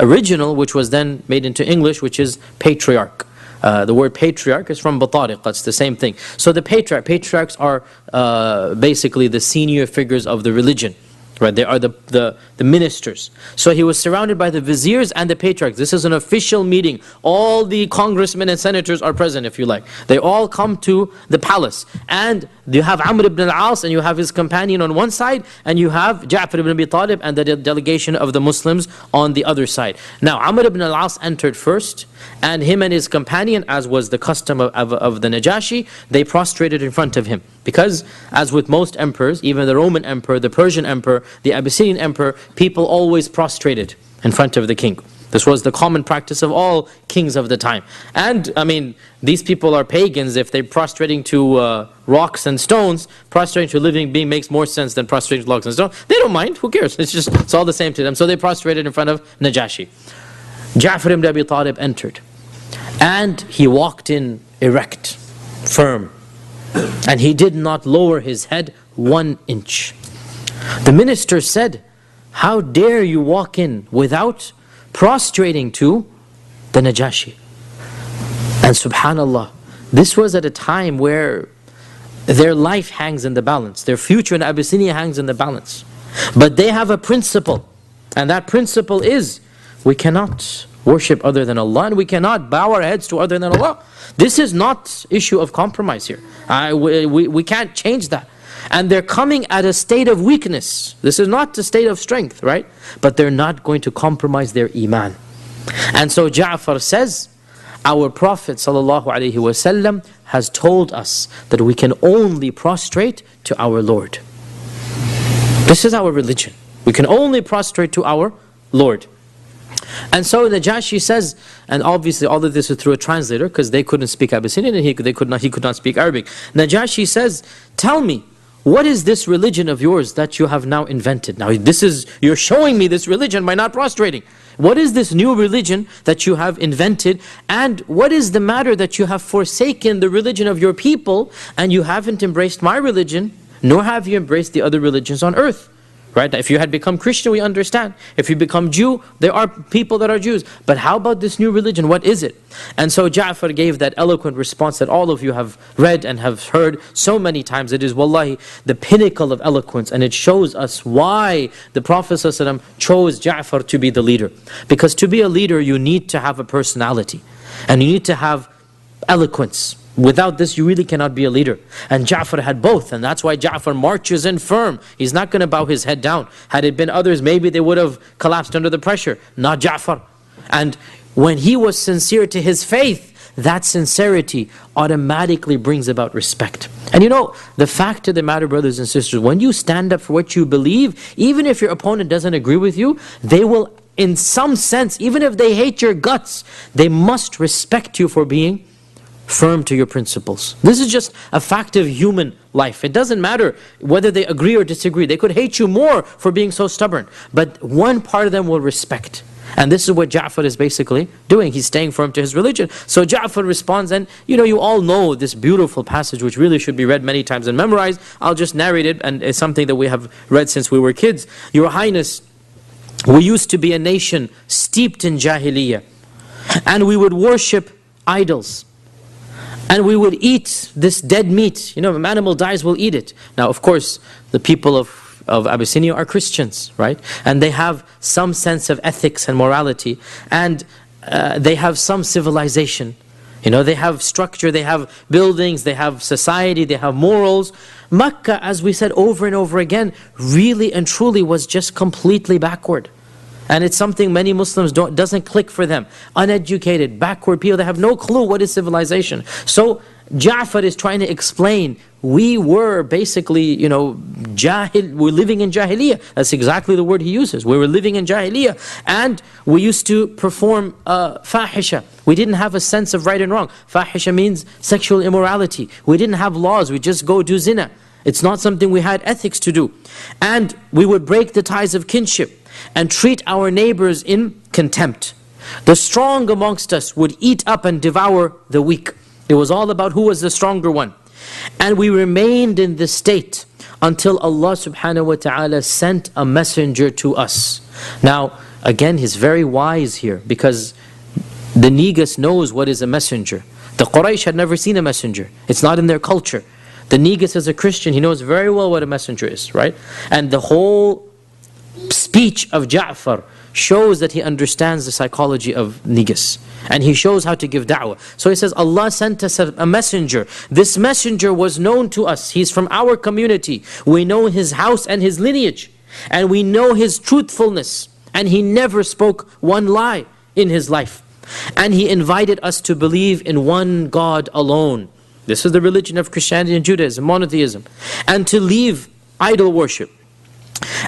original, which was then made into English, which is patriarch. The word patriarch is from batariqa, it's the same thing. So the patriarchs are basically the senior figures of the religion. Right, they are the ministers. So he was surrounded by the viziers and the patriarchs. This is an official meeting. All the congressmen and senators are present, if you like. They all come to the palace. And you have Amr ibn al-As and you have his companion on one side, and you have Ja'far ibn Abi Talib and the delegation of the Muslims on the other side. Now Amr ibn al-As entered first, and him and his companion, as was the custom of the Najashi, they prostrated in front of him. Because as with most emperors, even the Roman emperor, the Persian emperor, the Abyssinian emperor, people always prostrated in front of the king. This was the common practice of all kings of the time. And I mean, these people are pagans. If they're prostrating to rocks and stones, prostrating to a living being makes more sense than prostrating to rocks and stones. They don't mind, who cares? It's all the same to them. So they prostrated in front of Najashi. Ja'far ibn Abi Talib entered. And he walked in erect, firm. And he did not lower his head 1 inch. The minister said, "How dare you walk in without prostrating to the Najashi?" And subhanallah, this was at a time where their life hangs in the balance. Their future in Abyssinia hangs in the balance. But they have a principle. And that principle is, we cannot worship other than Allah, and we cannot bow our heads to other than Allah. This is not issue of compromise here. We can't change that. And they're coming at a state of weakness. This is not a state of strength, right? But they're not going to compromise their iman. And so Ja'far says, our Prophet ﷺ has told us that we can only prostrate to our Lord. This is our religion. We can only prostrate to our Lord. And so Najashi says, and obviously all of this is through a translator because they couldn't speak Abyssinian and he could not speak Arabic. Najashi says, "Tell me, what is this religion of yours that you have now invented? Now you're showing me this religion by not prostrating. What is this new religion that you have invented? And what is the matter that you have forsaken the religion of your people and you haven't embraced my religion, nor have you embraced the other religions on earth?" Right? If you had become Christian, we understand. If you become Jew, there are people that are Jews. But how about this new religion? What is it? And so Ja'far gave that eloquent response that all of you have read and have heard so many times. It is wallahi the pinnacle of eloquence, and it shows us why the Prophet ﷺ chose Ja'far to be the leader. Because to be a leader, you need to have a personality. And you need to have eloquence. Without this, you really cannot be a leader. And Ja'far had both, and that's why Ja'far marches in firm. He's not going to bow his head down. Had it been others, maybe they would have collapsed under the pressure. Not Ja'far. And when he was sincere to his faith, that sincerity automatically brings about respect. And you know, the fact of the matter, brothers and sisters, when you stand up for what you believe, even if your opponent doesn't agree with you, they will, in some sense, even if they hate your guts, they must respect you for being firm to your principles. This is just a fact of human life. It doesn't matter whether they agree or disagree. They could hate you more for being so stubborn. But one part of them will respect. And this is what Ja'far is basically doing. He's staying firm to his religion. So Ja'far responds, and you all know this beautiful passage which really should be read many times and memorized. I'll just narrate it, and it's something that we have read since we were kids. Your Highness, we used to be a nation steeped in Jahiliyyah. And we would worship idols. And we would eat this dead meat. If an animal dies, we'll eat it. Now, of course, the people of Abyssinia are Christians, right? And they have some sense of ethics and morality. And they have some civilization. They have structure, they have buildings, they have society, they have morals. Makkah, as we said over and over again, really and truly was just completely backward. And it's something many Muslims doesn't click for them. Uneducated, backward people, they have no clue what is civilization. So Ja'far is trying to explain, we were basically, we're living in Jahiliyyah. That's exactly the word he uses. We were living in Jahiliyyah. And we used to perform fahisha. We didn't have a sense of right and wrong. Fahisha means sexual immorality. We didn't have laws, we just go do zina. It's not something we had ethics to do. And we would break the ties of kinship and treat our neighbors in contempt. The strong amongst us would eat up and devour the weak. It was all about who was the stronger one. And we remained in this state until Allah subhanahu wa ta'ala sent a messenger to us. Now, again, he's very wise here, because the Negus knows what is a messenger. The Quraysh had never seen a messenger. It's not in their culture. The Negus is a Christian, he knows very well what a messenger is, right? And the whole speech of Ja'far shows that he understands the psychology of Negus. And he shows how to give da'wah. So he says, Allah sent us a messenger. This messenger was known to us. He's from our community. We know his house and his lineage. And we know his truthfulness. And he never spoke one lie in his life. And he invited us to believe in one God alone. This is the religion of Christianity and Judaism, monotheism. And to leave idol worship.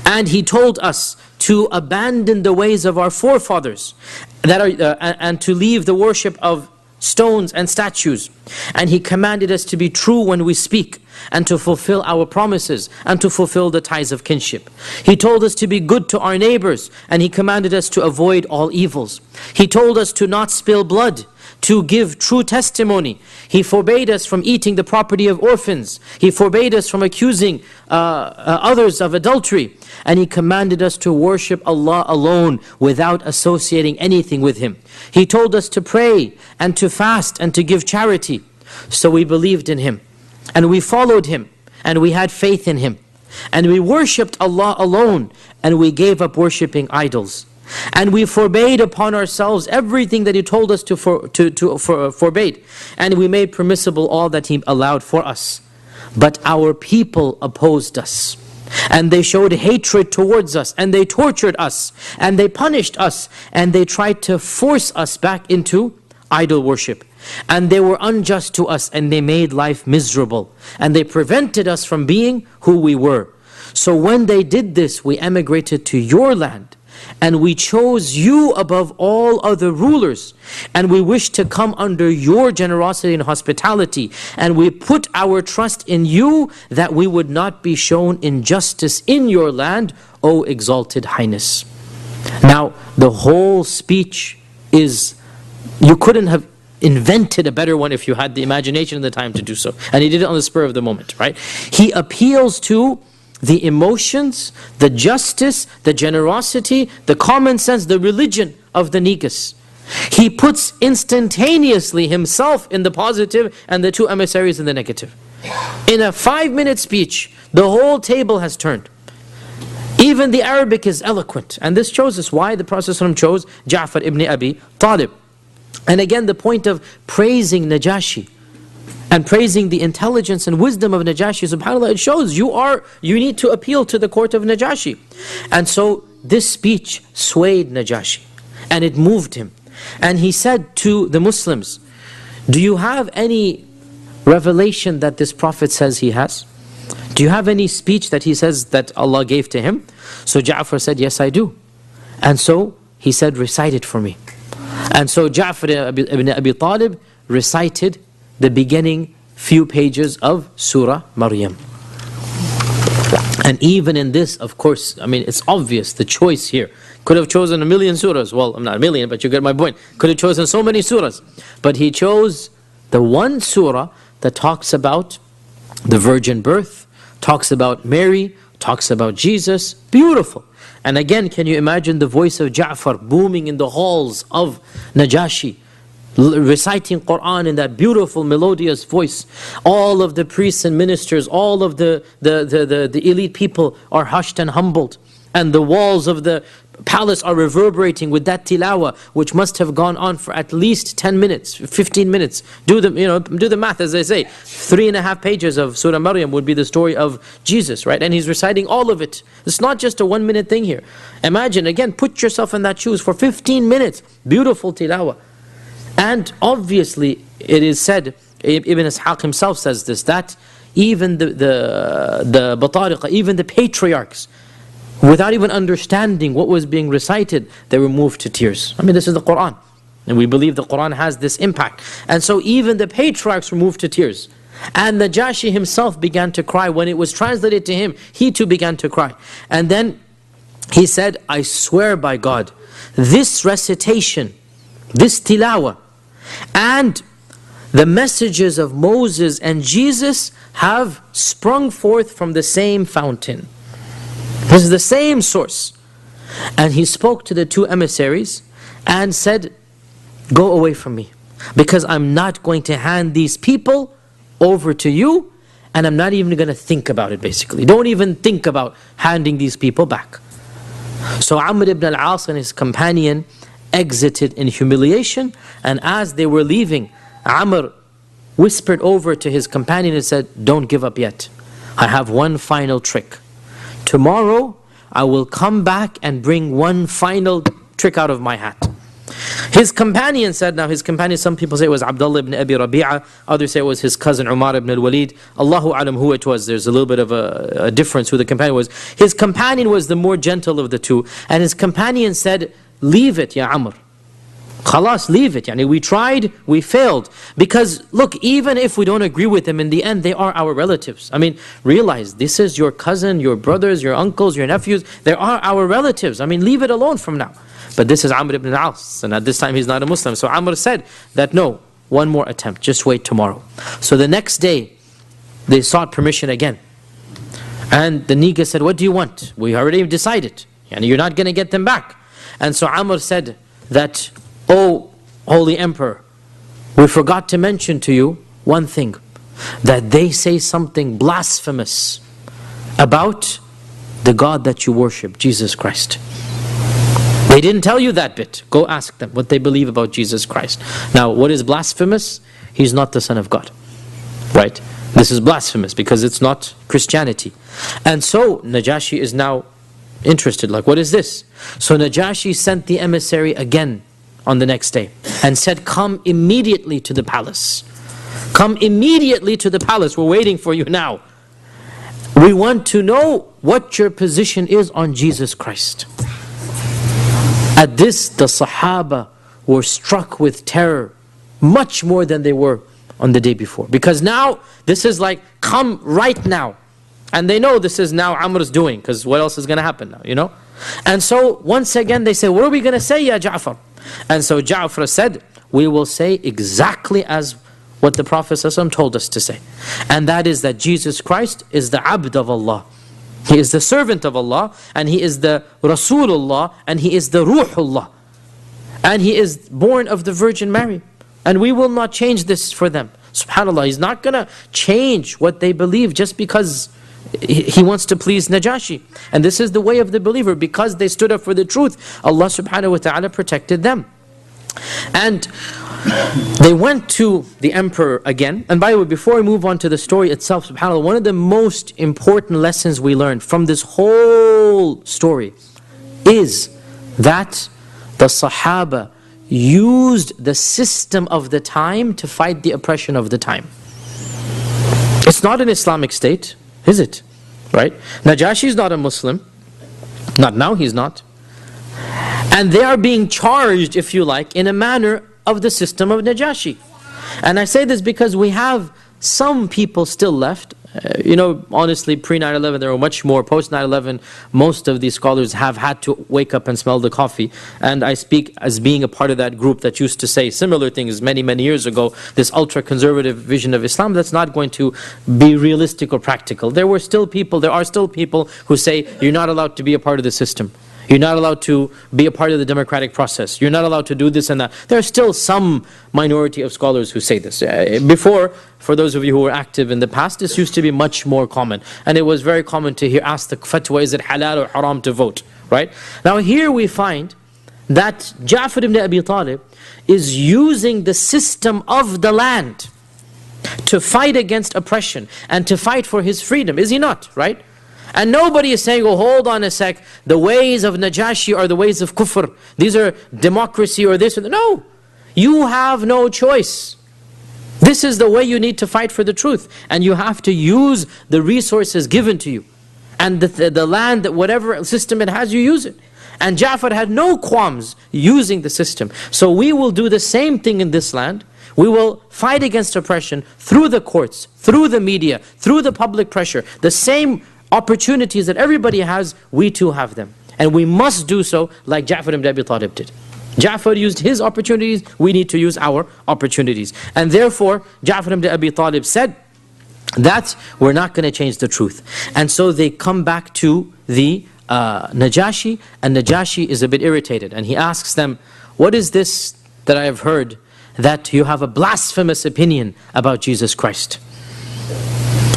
And he told us to abandon the ways of our forefathers and to leave the worship of stones and statues. And He commanded us to be true when we speak, and to fulfill our promises, and to fulfill the ties of kinship. He told us to be good to our neighbors, and He commanded us to avoid all evils. He told us to not spill blood, to give true testimony. He forbade us from eating the property of orphans. He forbade us from accusing others of adultery. And He commanded us to worship Allah alone without associating anything with Him. He told us to pray and to fast and to give charity. So we believed in Him, and we followed Him, and we had faith in Him, and we worshipped Allah alone, and we gave up worshipping idols. And we forbade upon ourselves everything that He told us to forbade. And we made permissible all that He allowed for us. But our people opposed us. And they showed hatred towards us. And they tortured us. And they punished us. And they tried to force us back into idol worship. And they were unjust to us. And they made life miserable. And they prevented us from being who we were. So when they did this, we emigrated to your land. And we chose you above all other rulers. And we wish to come under your generosity and hospitality. And we put our trust in you that we would not be shown injustice in your land, O exalted highness. Now, the whole speech is, you couldn't have invented a better one if you had the imagination and the time to do so. And he did it on the spur of the moment, right? He appeals to the emotions, the justice, the generosity, the common sense, the religion of the Negus. He puts instantaneously himself in the positive and the two emissaries in the negative. In a 5-minute speech, the whole table has turned. Even the Arabic is eloquent. And this shows us why the Prophet ﷺ chose Ja'far ibn Abi Talib. And again, the point of praising Najashi and praising the intelligence and wisdom of Najashi, subhanAllah, it shows you need to appeal to the court of Najashi. And so this speech swayed Najashi, and it moved him. And he said to the Muslims, do you have any revelation that this Prophet says he has? Do you have any speech that he says that Allah gave to him? So Ja'far said, yes, I do. And so he said, recite it for me. And so Ja'far ibn Abi Talib recited the beginning few pages of Surah Maryam. And even in this, of course, I mean, it's obvious, the choice here. Could have chosen 1,000,000 surahs. Well, I'm not 1,000,000, but you get my point. Could have chosen so many surahs. But he chose the one surah that talks about the virgin birth, talks about Mary, talks about Jesus. Beautiful. And again, can you imagine the voice of Ja'far booming in the halls of Najashi, reciting Qur'an in that beautiful melodious voice. All of the priests and ministers, all of the elite people are hushed and humbled. And the walls of the palace are reverberating with that tilawah, which must have gone on for at least 10 minutes, 15 minutes. Do the math, as they say. 3.5 pages of Surah Maryam would be the story of Jesus, right? And he's reciting all of it. It's not just a 1-minute thing here. Imagine, again, put yourself in that shoes for 15 minutes. Beautiful tilawah. And obviously, it is said, Ibn Ishaq himself says this, that even the Batariqa, even the patriarchs, without even understanding what was being recited, they were moved to tears. I mean, this is the Qur'an. And we believe the Qur'an has this impact. And so even the patriarchs were moved to tears. And Najashi himself began to cry. When it was translated to him, he too began to cry. And then he said, I swear by God, this recitation, this tilawah, and the messages of Moses and Jesus have sprung forth from the same fountain. This is the same source. And he spoke to the two emissaries and said, go away from me, because I'm not going to hand these people over to you, and I'm not even going to think about it, basically. Don't even think about handing these people back. So Amr ibn al-As and his companion exited in humiliation, and as they were leaving, Amr whispered over to his companion and said, don't give up yet. I have one final trick. Tomorrow, I will come back and bring one final trick out of my hat. His companion said, now his companion, some people say it was Abdullah ibn Abi Rabi'a, others say it was his cousin Umar ibn al-Walid. Allahu alam who it was, there's a little bit of a difference who the companion was. His companion was the more gentle of the two, and his companion said, leave it, Ya Amr. Khalas, leave it. Yani we tried, we failed. Because look, even if we don't agree with them, in the end, they are our relatives. I mean, realize this is your cousin, your brothers, your uncles, your nephews. They are our relatives. I mean, leave it alone from now. But this is Amr ibn al-As, and at this time he's not a Muslim. So Amr said that no, one more attempt, just wait tomorrow. So the next day, they sought permission again. And the Niga said, what do you want? We already decided. Yani you're not going to get them back. And so Amr said that, oh, Holy Emperor, we forgot to mention to you one thing, that they say something blasphemous about the God that you worship, Jesus Christ. They didn't tell you that bit. Go ask them what they believe about Jesus Christ. Now, what is blasphemous? He's not the Son of God. Right? This is blasphemous because it's not Christianity. And so, Najashi is now interested. Like, what is this? So Najashi sent the emissary again on the next day and said, come immediately to the palace. Come immediately to the palace. We're waiting for you now. We want to know what your position is on Jesus Christ. At this, the Sahaba were struck with terror much more than they were on the day before. Because now, this is like, come right now. And they know this is now Amr's doing, because what else is going to happen now, you know? And so, once again, they say, what are we going to say, Ya Ja'far? And so Ja'far said, we will say exactly as what the Prophet ﷺ told us to say. And that is that Jesus Christ is the Abd of Allah. He is the servant of Allah, and He is the Rasulullah, and He is the Ruhullah. And He is born of the Virgin Mary. And we will not change this for them. SubhanAllah, He's not going to change what they believe just because He wants to please Najashi. And this is the way of the believer. Because they stood up for the truth, Allah subhanahu wa ta'ala protected them. And they went to the emperor again. And by the way, before I move on to the story itself, subhanAllah, one of the most important lessons we learned from this whole story is that the Sahaba used the system of the time to fight the oppression of the time. It's not an Islamic state, is it? Right? Najashi is not a Muslim. Not now, he's not. And they are being charged, if you like, in a manner of the system of Najashi. And I say this because we have some people still left. You know, honestly, pre-9/11 there were much more. Post-9/11, most of these scholars have had to wake up and smell the coffee. And I speak as being a part of that group that used to say similar things many, many years ago. This ultra-conservative vision of Islam that's not going to be realistic or practical. There are still people who say you're not allowed to be a part of the system. You're not allowed to be a part of the democratic process. You're not allowed to do this and that. There are still some minority of scholars who say this. Before, for those of you who were active in the past, this used to be much more common. And it was very common to hear, ask the fatwa, is it halal or haram to vote? Right? Now here we find that Ja'far ibn Abi Talib is using the system of the land to fight against oppression and to fight for his freedom. Is he not? Right? And nobody is saying, oh, hold on a sec, the ways of Najashi are the ways of kufr. These are democracy or this or that. No, you have no choice. This is the way you need to fight for the truth. And you have to use the resources given to you. And the land, whatever system it has, you use it. And Ja'far had no qualms using the system. So we will do the same thing in this land. We will fight against oppression through the courts, through the media, through the public pressure. The same opportunities that everybody has, we too have them. And we must do so like Ja'far ibn Abi Talib did. Ja'far used his opportunities, we need to use our opportunities. And therefore, Ja'far ibn Abi Talib said that we're not going to change the truth. And so they come back to the Najashi, and Najashi is a bit irritated. And he asks them, what is this that I have heard, that you have a blasphemous opinion about Jesus Christ?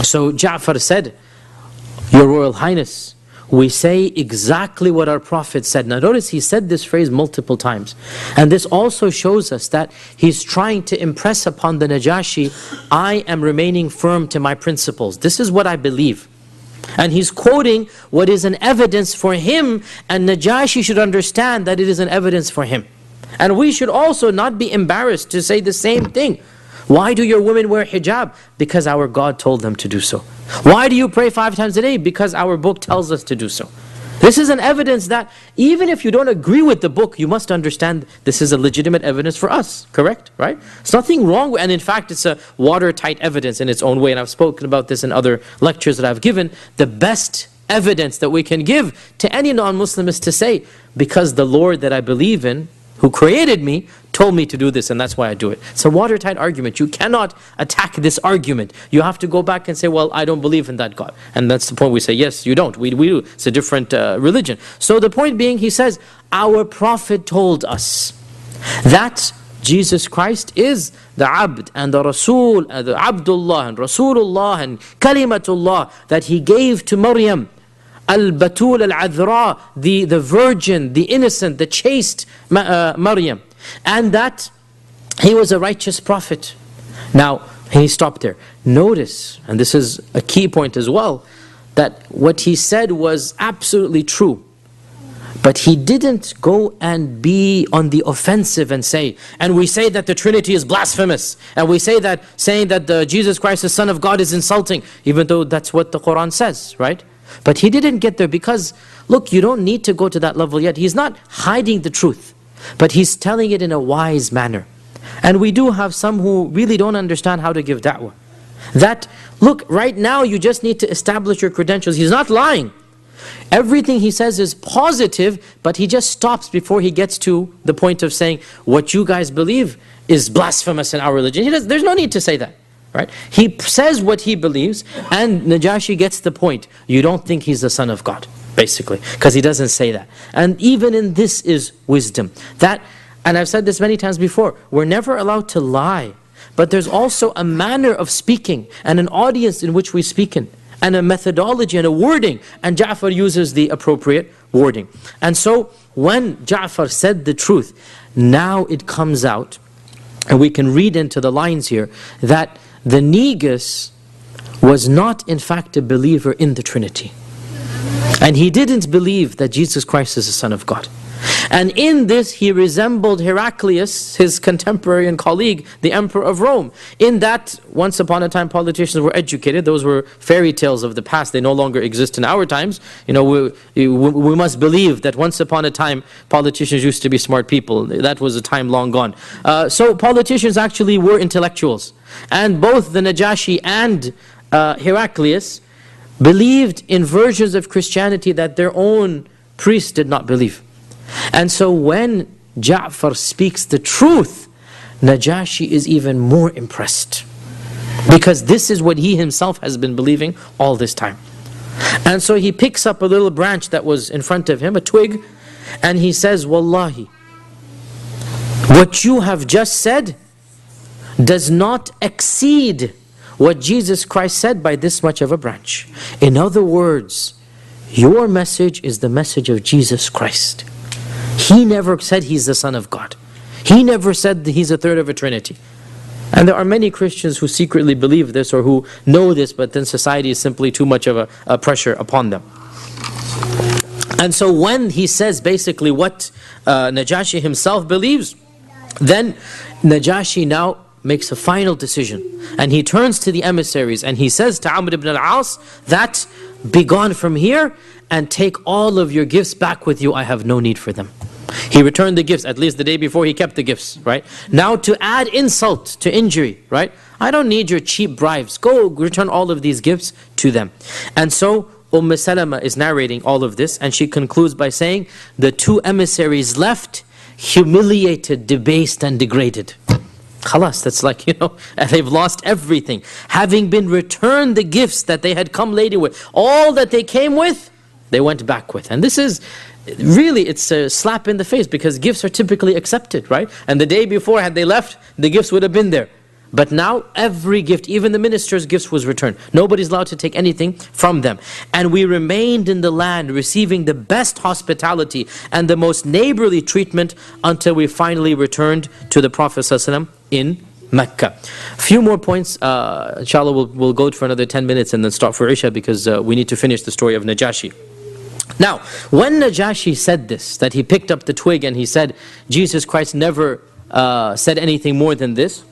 So Ja'far said, Your Royal Highness, we say exactly what our Prophet said. Now notice he said this phrase multiple times. And this also shows us that he's trying to impress upon the Najashi, I am remaining firm to my principles. This is what I believe. And he's quoting what is an evidence for him, and Najashi should understand that it is an evidence for him. And we should also not be embarrassed to say the same thing. Why do your women wear hijab? Because our God told them to do so. Why do you pray 5 times a day? Because our book tells us to do so. This is an evidence that even if you don't agree with the book, you must understand this is a legitimate evidence for us. Correct? Right? There's nothing wrong with, and in fact it's a watertight evidence in its own way, and I've spoken about this in other lectures that I've given. The best evidence that we can give to any non-Muslim is to say, because the Lord that I believe in, who created me, told me to do this, and that's why I do it. It's a watertight argument. You cannot attack this argument. You have to go back and say, well, I don't believe in that God. And that's the point. We say, yes, you don't. We do. It's a different religion. So the point being, he says, our Prophet told us that Jesus Christ is the Abd and the Rasul, the Abdullah and Rasulullah and Kalimatullah that he gave to Maryam. Al-Batul al-Adhra, the virgin, the innocent, the chaste Maryam. And that he was a righteous prophet. Now, he stopped there. Notice, and this is a key point as well, that what he said was absolutely true. But he didn't go and be on the offensive and say, and we say that the Trinity is blasphemous, and we say that saying that Jesus Christ, the Son of God, is insulting, even though that's what the Quran says, right? But he didn't get there because, look, you don't need to go to that level yet. He's not hiding the truth, but he's telling it in a wise manner. And we do have some who really don't understand how to give da'wah. That, look, right now you just need to establish your credentials. He's not lying. Everything he says is positive, but he just stops before he gets to the point of saying, what you guys believe is blasphemous in our religion. There's no need to say that. Right? He says what he believes, and Najashi gets the point. You don't think he's the Son of God, basically, because he doesn't say that. And even in this is wisdom. That, and I've said this many times before, we're never allowed to lie. But there's also a manner of speaking, and an audience in which we speak in, and a methodology and a wording. And Ja'far uses the appropriate wording. And so, when Ja'far said the truth, now it comes out, and we can read into the lines here, that the Negus was not in fact a believer in the Trinity. And he didn't believe that Jesus Christ is the Son of God. And in this he resembled Heraclius, his contemporary and colleague, the Emperor of Rome. In that, once upon a time politicians were educated. Those were fairy tales of the past. They no longer exist in our times. You know, we must believe that once upon a time politicians used to be smart people. That was a time long gone. So politicians actually were intellectuals. And both the Najashi and Heraclius believed in versions of Christianity that their own priests did not believe. And so when Ja'far speaks the truth, Najashi is even more impressed. Because this is what he himself has been believing all this time. And so he picks up a little branch that was in front of him, a twig, and he says, Wallahi, what you have just said does not exceed what Jesus Christ said by this much of a branch. In other words, your message is the message of Jesus Christ. He never said he's the Son of God. He never said that he's a third of a Trinity. And there are many Christians who secretly believe this or who know this, but then society is simply too much of a pressure upon them. And so when he says basically what Najashi himself believes, then Najashi now makes a final decision. And he turns to the emissaries and he says to Amr ibn al-As that, begone from here and take all of your gifts back with you. I have no need for them. He returned the gifts, at least the day before he kept the gifts, right? Now to add insult to injury, right? I don't need your cheap bribes. Go return all of these gifts to them. And so Salama is narrating all of this, and she concludes by saying, the two emissaries left, humiliated, debased and degraded. Khalas, that's like, they've lost everything. Having been returned the gifts that they had come laden with, all that they came with, they went back with. And this is, really, it's a slap in the face, because gifts are typically accepted, right? And the day before, had they left, the gifts would have been there. But now, every gift, even the minister's gifts, was returned. Nobody's allowed to take anything from them. And we remained in the land, receiving the best hospitality and the most neighborly treatment until we finally returned to the Prophet ﷺ in Mecca. A few more points, inshallah we'll go for another 10 minutes and then stop for Isha, because we need to finish the story of Najashi. Now, when Najashi said this, that he picked up the twig and he said, Jesus Christ never said anything more than this,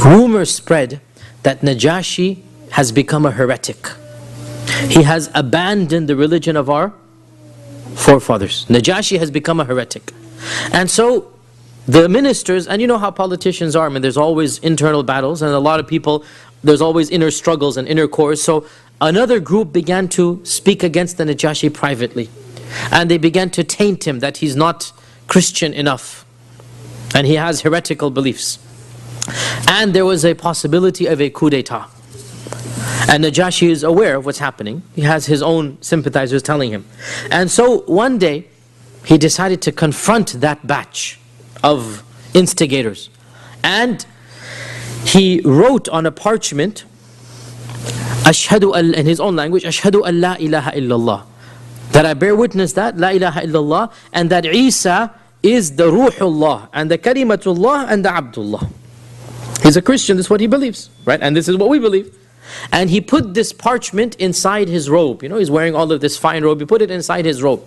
rumors spread that Najashi has become a heretic. He has abandoned the religion of our forefathers. Najashi has become a heretic. And so the ministers, and you know how politicians are, I mean, there's always internal battles, and a lot of people, there's always inner struggles and inner cores. So another group began to speak against the Najashi privately. And they began to taint him that he's not Christian enough. And he has heretical beliefs. And there was a possibility of a coup d'etat. And Najashi is aware of what's happening. He has his own sympathizers telling him. And so one day, he decided to confront that batch of instigators. And he wrote on a parchment, in his own language, Ashhadu an la ilaha illallah. That I bear witness that, la ilaha illallah, and that Isa is the Ruhullah, and the Kalimatullah, and the Abdullah. He's a Christian, this is what he believes, right? And this is what we believe. And he put this parchment inside his robe. You know, he's wearing all of this fine robe. He put it inside his robe.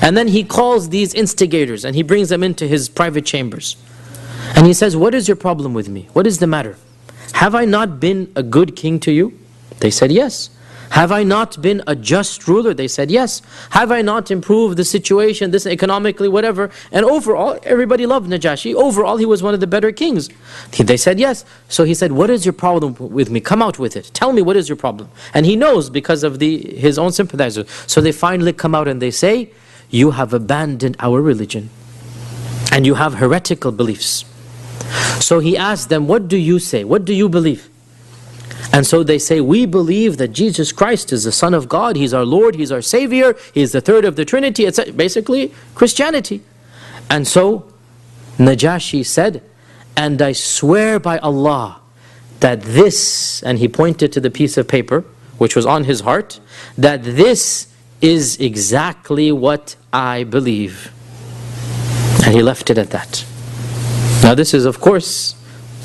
And then he calls these instigators and he brings them into his private chambers. And he says, what is your problem with me? What is the matter? Have I not been a good king to you? They said, yes. Have I not been a just ruler? They said, yes. Have I not improved the situation, this economically, whatever? And overall, everybody loved Najashi. Overall, he was one of the better kings. They said, yes. So he said, what is your problem with me? Come out with it. Tell me, what is your problem? And he knows because of his own sympathizers. So they finally come out and they say, you have abandoned our religion. And you have heretical beliefs. So he asked them, what do you say? What do you believe? And so they say, we believe that Jesus Christ is the Son of God, He's our Lord, He's our Savior, He's the third of the Trinity. It's basically Christianity. And so Najashi said, and I swear by Allah that this, and he pointed to the piece of paper which was on his heart, that this is exactly what I believe. And he left it at that. Now this is, of course,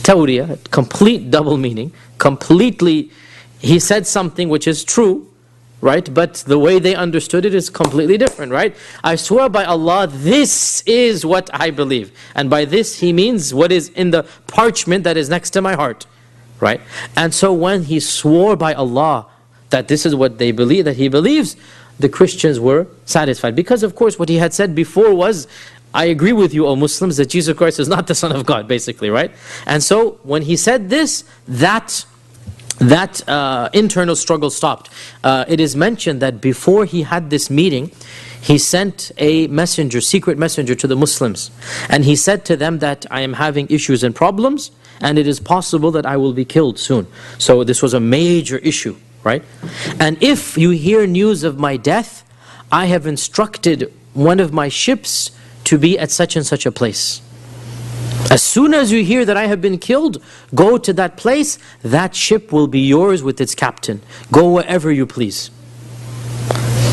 tawriyah, complete double meaning. Completely, he said something which is true, right? But the way they understood it is completely different, right? I swear by Allah, this is what I believe. And by this, he means what is in the parchment that is next to my heart, right? And so when he swore by Allah that this is what they believe, that he believes, the Christians were satisfied. Because of course, what he had said before was, I agree with you, O Muslims, that Jesus Christ is not the Son of God, basically, right? And so when he said this, that internal struggle stopped. It is mentioned that before he had this meeting, he sent a messenger, secret messenger to the Muslims. And he said to them that I am having issues and problems, and it is possible that I will be killed soon. So this was a major issue, right? And if you hear news of my death, I have instructed one of my ships to be at such and such a place. As soon as you hear that I have been killed, go to that place, that ship will be yours with its captain. Go wherever you please.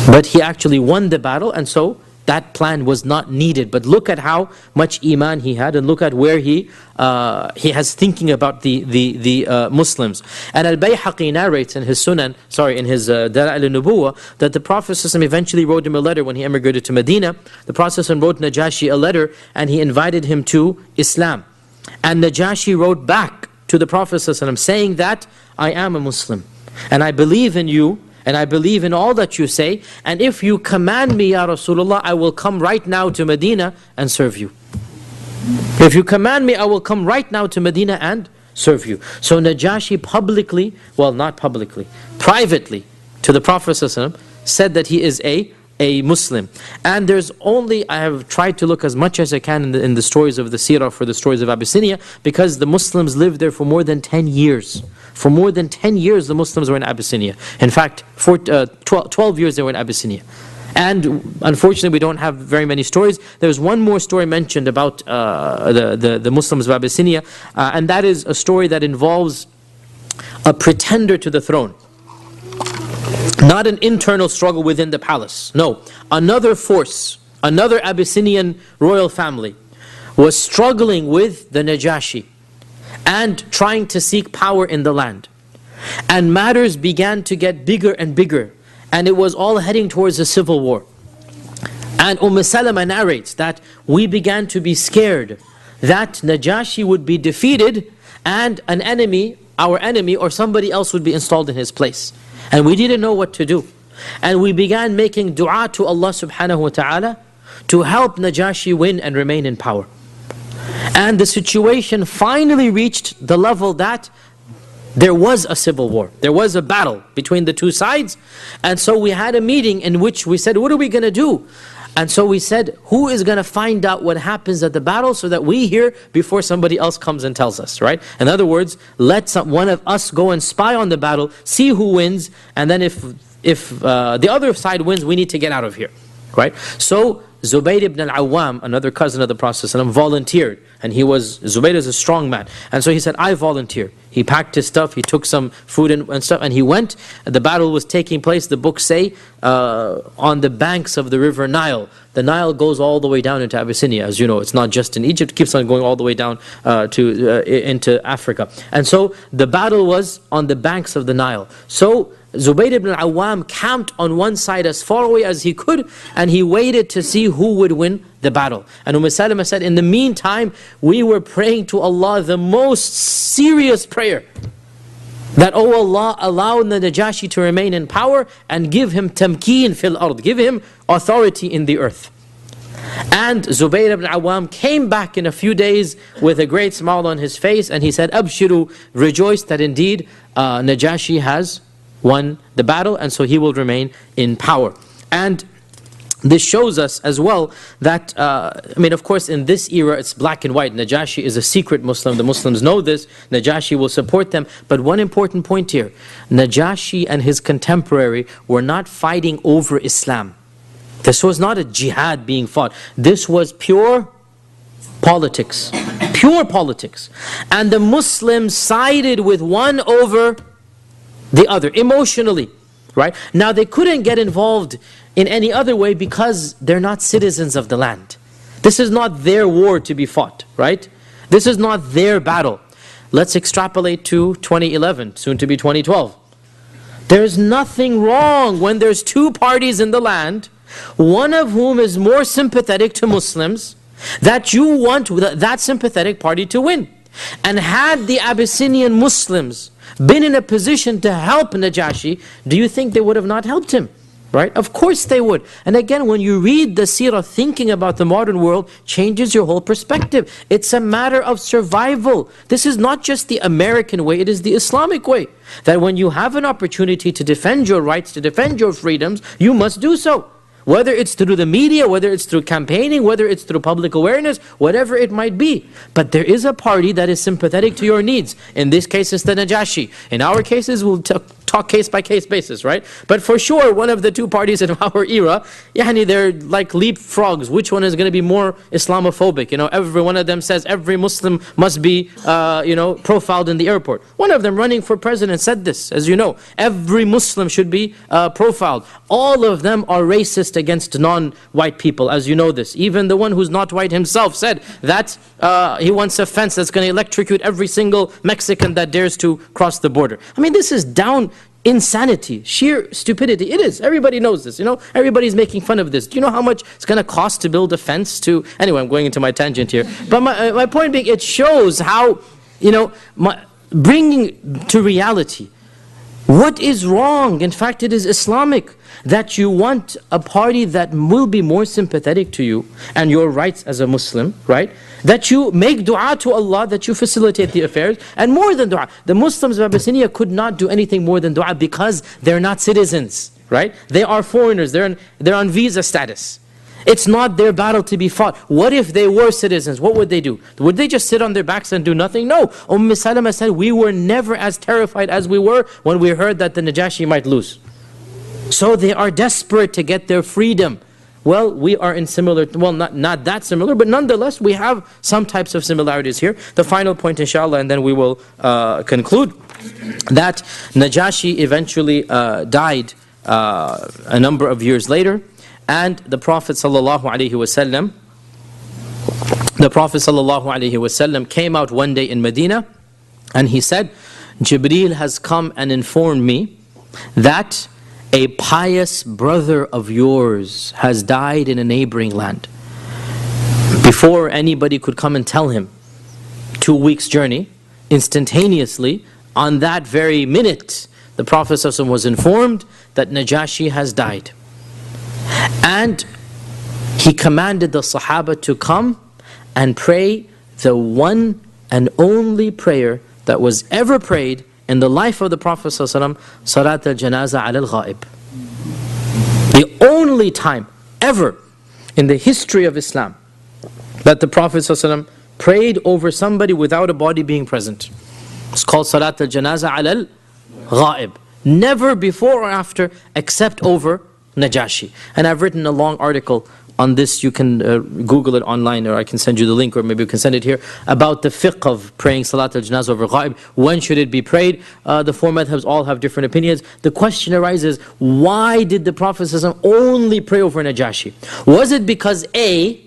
But he actually won the battle, and so that plan was not needed. But look at how much iman he had, and look at where he has thinking about the Muslims. And Al-Bayhaqi narrates in his Sunan, in his Dala'il al-Nubuwah, that the Prophet ﷺ eventually wrote him a letter when he emigrated to Medina. The Prophet ﷺ wrote Najashi a letter, and he invited him to Islam. And Najashi wrote back to the Prophet ﷺ saying that, I am a Muslim, and I believe in you, and I believe in all that you say, and if you command me, Ya Rasulullah, I will come right now to Medina and serve you. If you command me, I will come right now to Medina and serve you. So Najashi publicly, well not publicly, privately to the Prophet ﷺ said that he is a Muslim. And there's only, I have tried to look as much as I can in the stories of the Seerah, for the stories of Abyssinia, because the Muslims lived there for more than 10 years. For more than 10 years the Muslims were in Abyssinia. In fact, for 12 years they were in Abyssinia. And unfortunately we don't have very many stories. There's one more story mentioned about the Muslims of Abyssinia, and that is a story that involves a pretender to the throne. Not an internal struggle within the palace. No, another force, another Abyssinian royal family was struggling with the Najashi and trying to seek power in the land. And matters began to get bigger and bigger. and it was all heading towards a civil war. And Salama narrates that we began to be scared that Najashi would be defeated and an enemy, our enemy or somebody else would be installed in his place. And we didn't know what to do. And we began making dua to Allah subhanahu wa ta'ala to help Najashi win and remain in power. And the situation finally reached the level that there was a civil war. There was a battle between the two sides. And so we had a meeting in which we said, what are we going to do? And so we said, who is going to find out what happens at the battle so that we hear before somebody else comes and tells us, right? In other words, let one of us go and spy on the battle, see who wins, and then if the other side wins, we need to get out of here, right? So Zubayr ibn al-Awwam, another cousin of the Prophet ﷺ, volunteered. And Zubayr is a strong man. And so he said, I volunteer. He packed his stuff, he took some food and stuff, and he went. The battle was taking place, the books say, on the banks of the river Nile. The Nile goes all the way down into Abyssinia. As you know, it's not just in Egypt, it keeps on going all the way down into Africa. And so the battle was on the banks of the Nile. So Zubayr ibn al-Awwam camped on one side as far away as he could, and he waited to see who would win the battle. And Salama said, in the meantime, we were praying to Allah the most serious prayer, that, oh Allah, allow the Najashi to remain in power and give him tamkeen fil ard, give him authority in the earth. And Zubayr ibn Awam came back in a few days with a great smile on his face, and he said, Abshiru, rejoice that indeed Najashi has won the battle, and so he will remain in power. And this shows us as well that, of course in this era it's black and white. Najashi is a secret Muslim, the Muslims know this, Najashi will support them. But one important point here, Najashi and his contemporary were not fighting over Islam. This was not a jihad being fought. This was pure politics. Pure politics. And the Muslims sided with one over the other, emotionally. Right? Now they couldn't get involved in any other way because they're not citizens of the land. This is not their war to be fought. Right? This is not their battle. Let's extrapolate to 2011, soon to be 2012. There's nothing wrong when there's two parties in the land, one of whom is more sympathetic to Muslims, that you want that sympathetic party to win. And had the Abyssinian Muslims been in a position to help Najashi, do you think they would have not helped him? Right? Of course they would. And again, when you read the seerah, thinking about the modern world changes your whole perspective. It's a matter of survival. This is not just the American way, it is the Islamic way. That when you have an opportunity to defend your rights, to defend your freedoms, you must do so. Whether it's through the media, whether it's through campaigning, whether it's through public awareness, whatever it might be. But there is a party that is sympathetic to your needs. In this case, it's the Najashi. In our cases, we'll talk case by case basis, right? But for sure, one of the two parties in our era, they're like leapfrogs. Which one is going to be more Islamophobic? Every one of them says every Muslim must be, profiled in the airport. One of them running for president said this, as you know. Every Muslim should be profiled. All of them are racist against non-white people, as you know this. Even the one who's not white himself said that he wants a fence that's going to electrocute every single Mexican that dares to cross the border. This is down insanity, sheer stupidity. It is. Everybody knows this. Everybody's making fun of this. Do you know how much it's going to cost to build a fence to... Anyway, I'm going into my tangent here. But my point being, it shows how, bringing to reality what is wrong. In fact, it is Islamic that you want a party that will be more sympathetic to you and your rights as a Muslim, right? That you make dua to Allah, that you facilitate the affairs. And more than dua, the Muslims of Abyssinia could not do anything more than dua because they're not citizens, right? They are foreigners, they're on visa status. It's not their battle to be fought. What if they were citizens? What would they do? Would they just sit on their backs and do nothing? No. Salama said, we were never as terrified as we were when we heard that the Najashi might lose. So they are desperate to get their freedom. Well, we are in similar, not that similar, but nonetheless, we have some types of similarities here. The final point, inshallah, and then we will conclude, that Najashi eventually died a number of years later, and the Prophet ﷺ, came out one day in Medina, and he said, Jibreel has come and informed me that a pious brother of yours has died in a neighboring land. Before anybody could come and tell him, 2 weeks journey, instantaneously, on that very minute, the Prophet ﷺ was informed that Najashi has died. And he commanded the Sahaba to come and pray the one and only prayer that was ever prayed in the life of the Prophet ﷺ, Salat al-Janaza al-Ghaib. The only time ever in the history of Islam that the Prophet ﷺ prayed over somebody without a body being present. It's called Salat al-Janaza al-Ghaib. Never before or after except over Najashi. And I've written a long article on this. You can Google it online, or I can send you the link, or maybe you can send it here, about the fiqh of praying Salat al-Janazah over Ghaib. When should it be prayed? The four madhabs all have different opinions. The question arises, why did the Prophet ﷺ only pray over Najashi? Was it because A,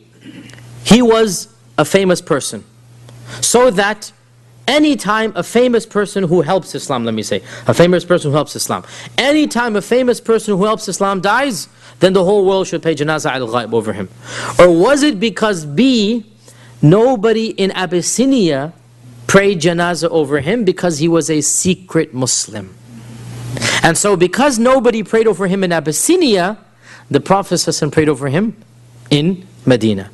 he was a famous person, so that anytime a famous person who helps Islam, let me say, a famous person who helps Islam, anytime a famous person who helps Islam dies, then the whole world should pay Janazah al-Ghaib over him? Or was it because B, nobody in Abyssinia prayed Janazah over him because he was a secret Muslim? And so because nobody prayed over him in Abyssinia, the Prophet ﷺ prayed over him in Medina.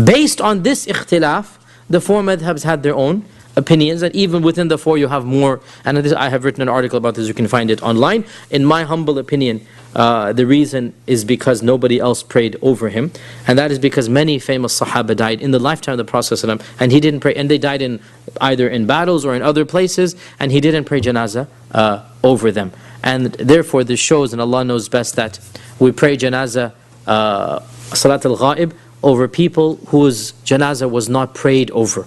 Based on this ikhtilaf, the four madhabs had their own opinions, and even within the four you have more. And this, I have written an article about this, you can find it online. In my humble opinion, the reason is because nobody else prayed over him, and that is because many famous Sahaba died in the lifetime of the Prophet ﷺ, and he didn't pray, and they died in either in battles or in other places, and he didn't pray Janazah over them. And therefore this shows, and Allah knows best, that we pray Janazah, Salat al-Ghaib, over people whose Janazah was not prayed over.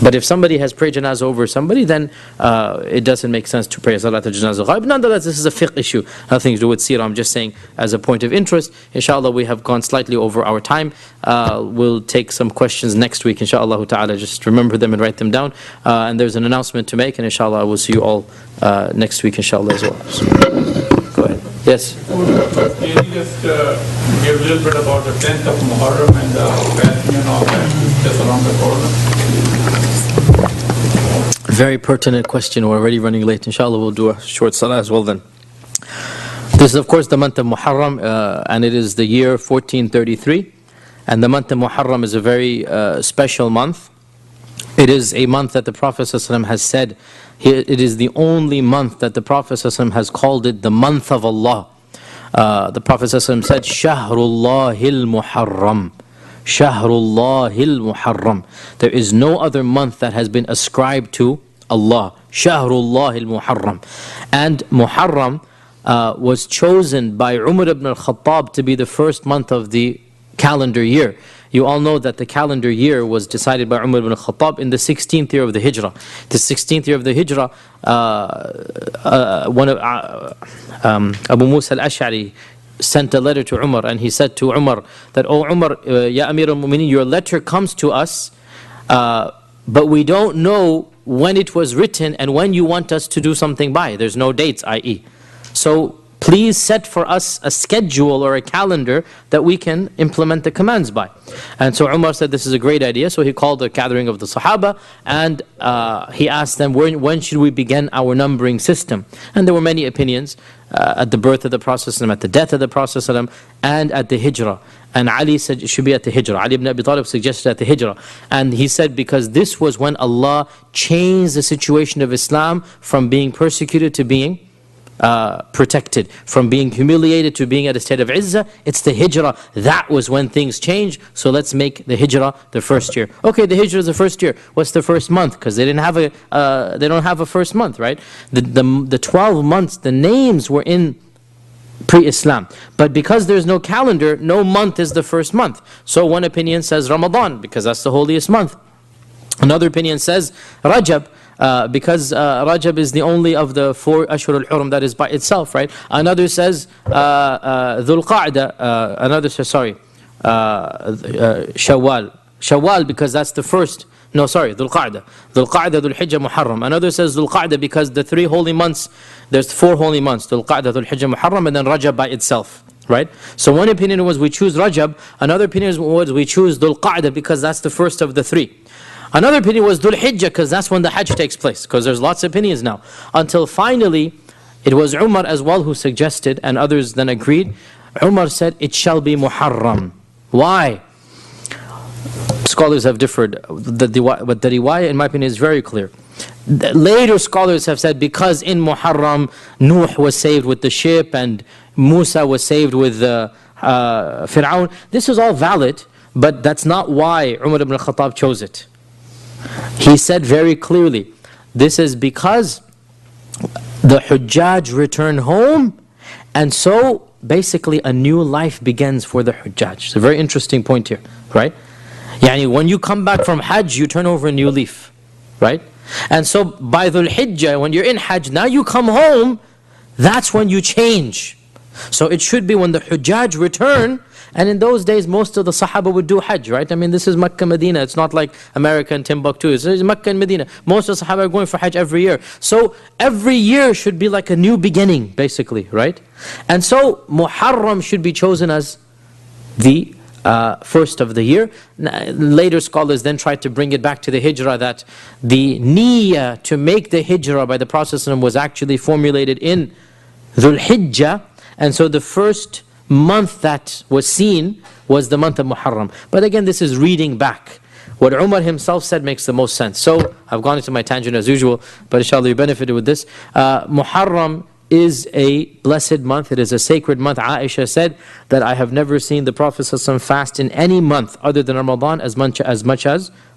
But if somebody has prayed Janazah over somebody, then it doesn't make sense to pray Salat al-Janazah Ghaib. Nonetheless, this is a fiqh issue, nothing to do with Seerah. I'm just saying as a point of interest. Inshallah, we have gone slightly over our time. We'll take some questions next week, inshallah ta'ala. Just remember them and write them down. And there's an announcement to make, and inshallah I will see you all next week, inshallah, as well. So, go ahead. Yes? Can you just give a little bit about the 10th of Muharram and the fasting and all that, just around the corner? Very pertinent question. We're already running late. Inshallah, we'll do a short salah as well then. This is, of course, the month of Muharram, and it is the year 1433. And the month of Muharram is a very special month. It is a month that the Prophet ﷺ has said, it is the only month that the Prophet ﷺ has called it the month of Allah. The Prophet ﷺ said, Shahrullahil Muharram. Shahrullahil Muharram. There is no other month that has been ascribed to Allah. Shahrullahil Muharram. And Muharram was chosen by Umar ibn al-Khattab to be the first month of the calendar year. You all know that the calendar year was decided by Umar ibn al-Khattab in the 16th year of the Hijrah. The 16th year of the Hijrah, Abu Musa al-Ash'ari sent a letter to Umar, and he said to Umar that, "Oh Umar, Ya Amir al-Mu'minin, your letter comes to us, but we don't know when it was written and when you want us to do something by. There's no dates, i.e. So please set for us a schedule or a calendar that we can implement the commands by." And so Umar said, this is a great idea. So he called a gathering of the Sahaba, and he asked them, when should we begin our numbering system? And there were many opinions at the birth of the Prophet, at the death of the Prophet, and at the Hijrah. And Ali said it should be at the Hijrah. Ali ibn Abi Talib suggested at the Hijrah. And he said because this was when Allah changed the situation of Islam from being persecuted to being protected, from being humiliated to being at a state of izzah. It's the Hijrah. That was when things changed. So let's make the Hijrah the first year. Okay, the Hijrah is the first year. What's the first month? Because they didn't have a, they don't have a first month, right? The 12 months, the names were in pre-Islam. But because there's no calendar, no month is the first month. So one opinion says Ramadan, because that's the holiest month. Another opinion says Rajab, because Rajab is the only of the 4 Ashhur al-Hurum that is by itself, right? Another says Dhul Qa'dah, another says, Shawwal. Shawwal, because that's the first No, sorry, Dhul Qa'dah. Dhul Qa'dah, Dhul Hijjah, Muharram. Another says Dhul Qa'dah because the 3 holy months, there's 4 holy months, Dhul Qa'dah, Dhul Hijjah, Muharram, and then Rajab by itself. Right? So one opinion was we choose Rajab, another opinion was we choose Dhul Qa'dah because that's the first of the 3. Another opinion was Dhul Hijjah because that's when the Hajj takes place, because there's lots of opinions now. Until finally, it was Umar as well who suggested, and others then agreed. Umar said, it shall be Muharram. Why? Scholars have differed, but the riwayah in my opinion is very clear. Later scholars have said because in Muharram, Nuh was saved with the ship and Musa was saved with Fir'aun. This is all valid, but that's not why Umar ibn al-Khattab chose it. He said very clearly, this is because the Hujjaj return home, and so basically a new life begins for the Hujjaj. It's a very interesting point here, right? Yani when you come back from Hajj, you turn over a new leaf, right? And so by Dhul Hijjah, when you're in Hajj, now you come home, that's when you change. So it should be when the Hujjaj return, and in those days most of the Sahaba would do Hajj, right? I mean, this is Makkah, Medina, it's not like America and Timbuktu, it's Makkah and Medina. Most of the Sahaba are going for Hajj every year. So every year should be like a new beginning, basically, right? And so Muharram should be chosen as the first of the year. Later scholars then tried to bring it back to the Hijrah, that the niyyah to make the Hijrah by the Prophet was actually formulated in Dhul Hijjah, and so the first month that was seen was the month of Muharram. But again, this is reading back. What Umar himself said makes the most sense. So I've gone into my tangent as usual, but inshallah you benefited with this. Muharram is a blessed month, it is a sacred month. Aisha said that I have never seen the Prophet ﷺ fast in any month other than Ramadan as much as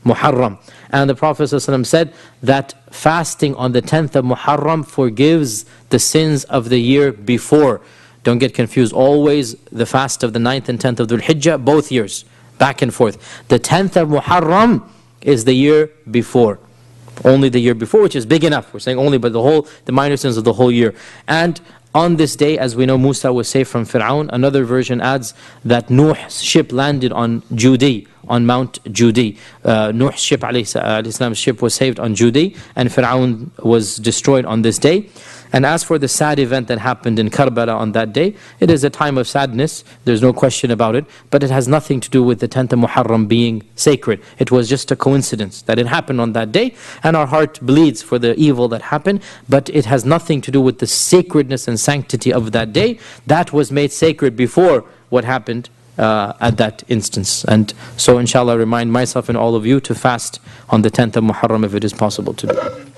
Muharram. And the Prophet ﷺ said that fasting on the 10th of Muharram forgives the sins of the year before. Don't get confused, always the fast of the 9th and 10th of Dhul Hijjah, both years, back and forth. The 10th of Muharram is the year before. Only the year before, which is big enough. We're saying only, but the minor sins of the whole year. And on this day, as we know, Musa was saved from Fir'aun. Another version adds that Nuh's ship landed on Judi, on Mount Judi. Nuh's ship, alayhi ship was saved on Judi, and Fir'aun was destroyed on this day. And as for the sad event that happened in Karbala on that day, it is a time of sadness, there's no question about it, but it has nothing to do with the 10th of Muharram being sacred. It was just a coincidence that it happened on that day, and our heart bleeds for the evil that happened, but it has nothing to do with the sacredness and sanctity of that day. That was made sacred before what happened at that instance. And so inshallah, I remind myself and all of you to fast on the 10th of Muharram if it is possible to do.